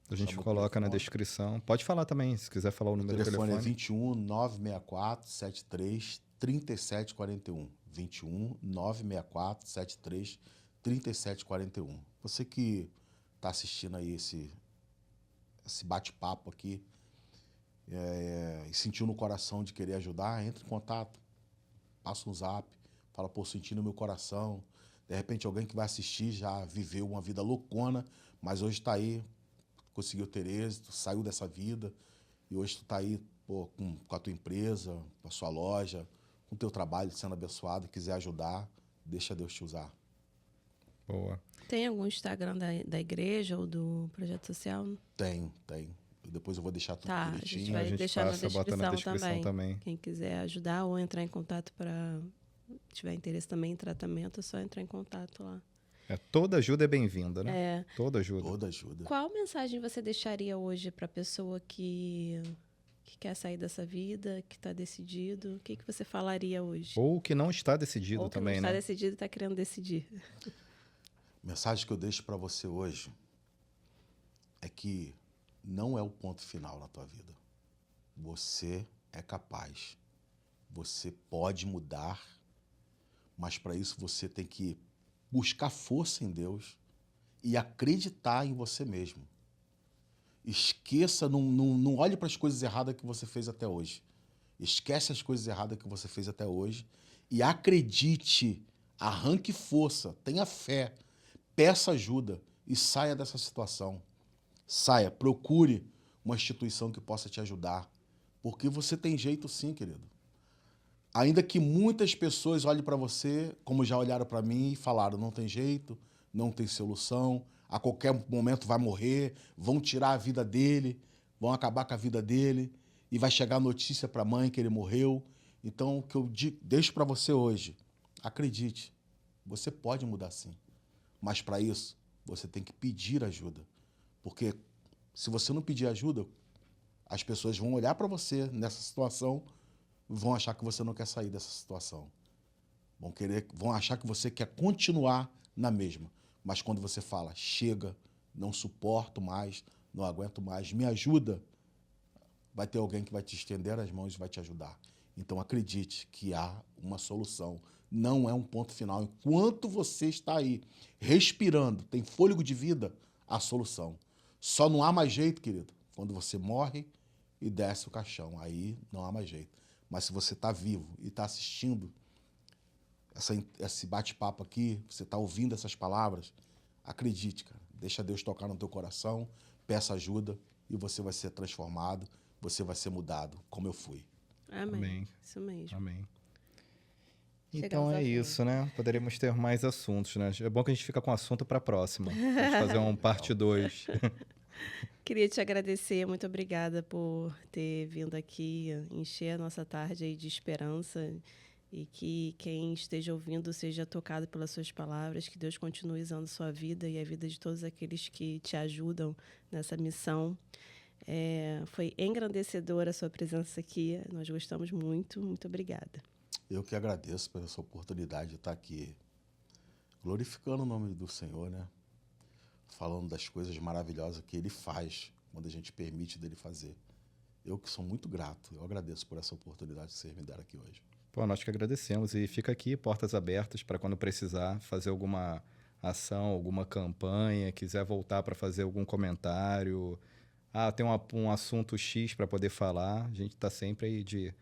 A gente Chama o coloca na telefone. descrição. Pode falar também, se quiser falar o O número do telefone é telefone. 21 964 73 37 41. 21 964 73 37 41. Você que está assistindo aí esse bate-papo aqui e sentiu no coração de querer ajudar, entre em contato. Passa um zap, fala, pô, senti no meu coração. De repente alguém que vai assistir já viveu uma vida loucona, mas hoje está aí, conseguiu ter êxito, saiu dessa vida, e hoje tu está aí, pô, com a tua empresa, com a sua loja, com o teu trabalho sendo abençoado, quiser ajudar, deixa Deus te usar. Boa. Tem algum Instagram da igreja ou do projeto social? Tem. Depois eu vou deixar tudo Tá, a gente direitinho. vai deixar na bota na descrição descrição também. Quem quiser ajudar ou entrar em contato para tiver interesse também em tratamento, é só entrar em contato lá. Toda ajuda é bem-vinda, né? É. Toda ajuda. Toda ajuda. Qual mensagem você deixaria hoje para a pessoa que quer sair dessa vida, que está decidido? O que você falaria hoje? Ou que não está decidido Ou que também, não está né? decidido e está querendo decidir. Mensagem que eu deixo para você hoje é que não é o ponto final na tua vida. Você é capaz. Você pode mudar, mas para isso você tem que buscar força em Deus e acreditar em você mesmo. Esqueça, não olhe para as coisas erradas que você fez até hoje. Esquece as coisas erradas que você fez até hoje e acredite, arranque força, tenha fé, peça ajuda e saia dessa situação. Saia, procure uma instituição que possa te ajudar, porque você tem jeito sim, querido. Ainda que muitas pessoas olhem para você, como já olharam para mim e falaram, não tem jeito, não tem solução, a qualquer momento vai morrer, vão tirar a vida dele, vão acabar com a vida dele, e vai chegar a notícia para a mãe que ele morreu. Então, o que eu deixo para você hoje, acredite, você pode mudar sim. Mas para isso, você tem que pedir ajuda. Porque se você não pedir ajuda, as pessoas vão olhar para você nessa situação, vão achar que você não quer sair dessa situação. Vão achar que você quer continuar na mesma. Mas quando você fala, chega, não suporto mais, não aguento mais, me ajuda, vai ter alguém que vai te estender as mãos e vai te ajudar. Então acredite que há uma solução. Não é um ponto final. Enquanto você está aí respirando, tem fôlego de vida, há solução. Só não há mais jeito, querido, quando você morre e desce o caixão. Aí não há mais jeito. Mas se você está vivo e está assistindo esse bate-papo aqui, você está ouvindo essas palavras, acredite, cara. Deixa Deus tocar no teu coração, peça ajuda e você vai ser transformado, você vai ser mudado, como eu fui. Amém. Isso mesmo. Amém. Chegamos Então ao é fim. isso, né? Poderíamos ter mais assuntos, né? É bom que a gente fica com assunto para a próxima. A gente fazer um parte 2. Queria te agradecer, muito obrigada por ter vindo aqui encher a nossa tarde aí de esperança e que quem esteja ouvindo seja tocado pelas suas palavras, que Deus continue usando sua vida e a vida de todos aqueles que te ajudam nessa missão. Foi engrandecedora a sua presença aqui, nós gostamos muito, muito obrigada. Eu que agradeço pela essa oportunidade de estar aqui glorificando o nome do Senhor, né? Falando das coisas maravilhosas que Ele faz quando a gente permite dele fazer. Eu que sou muito grato, eu agradeço por essa oportunidade que vocês me deram aqui hoje. Pô, nós que agradecemos. E fica aqui, portas abertas para quando precisar fazer alguma ação, alguma campanha, quiser voltar para fazer algum comentário. Tem um assunto X para poder falar. A gente está sempre aí de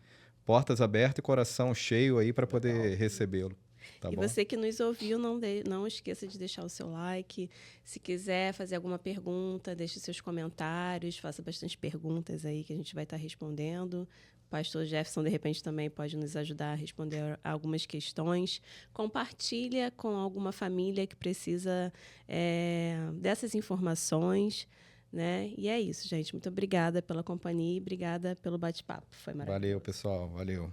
portas abertas e coração cheio aí para poder recebê-lo. Tá E bom? você que nos ouviu, não esqueça de deixar o seu like. Se quiser fazer alguma pergunta, deixe seus comentários, faça bastante perguntas aí que a gente vai estar respondendo. O pastor Jefferson, de repente, também pode nos ajudar a responder algumas questões. Compartilha com alguma família que precisa dessas informações, né? E é isso, gente. Muito obrigada pela companhia e obrigada pelo bate-papo. Foi maravilhoso. Valeu, pessoal. Valeu.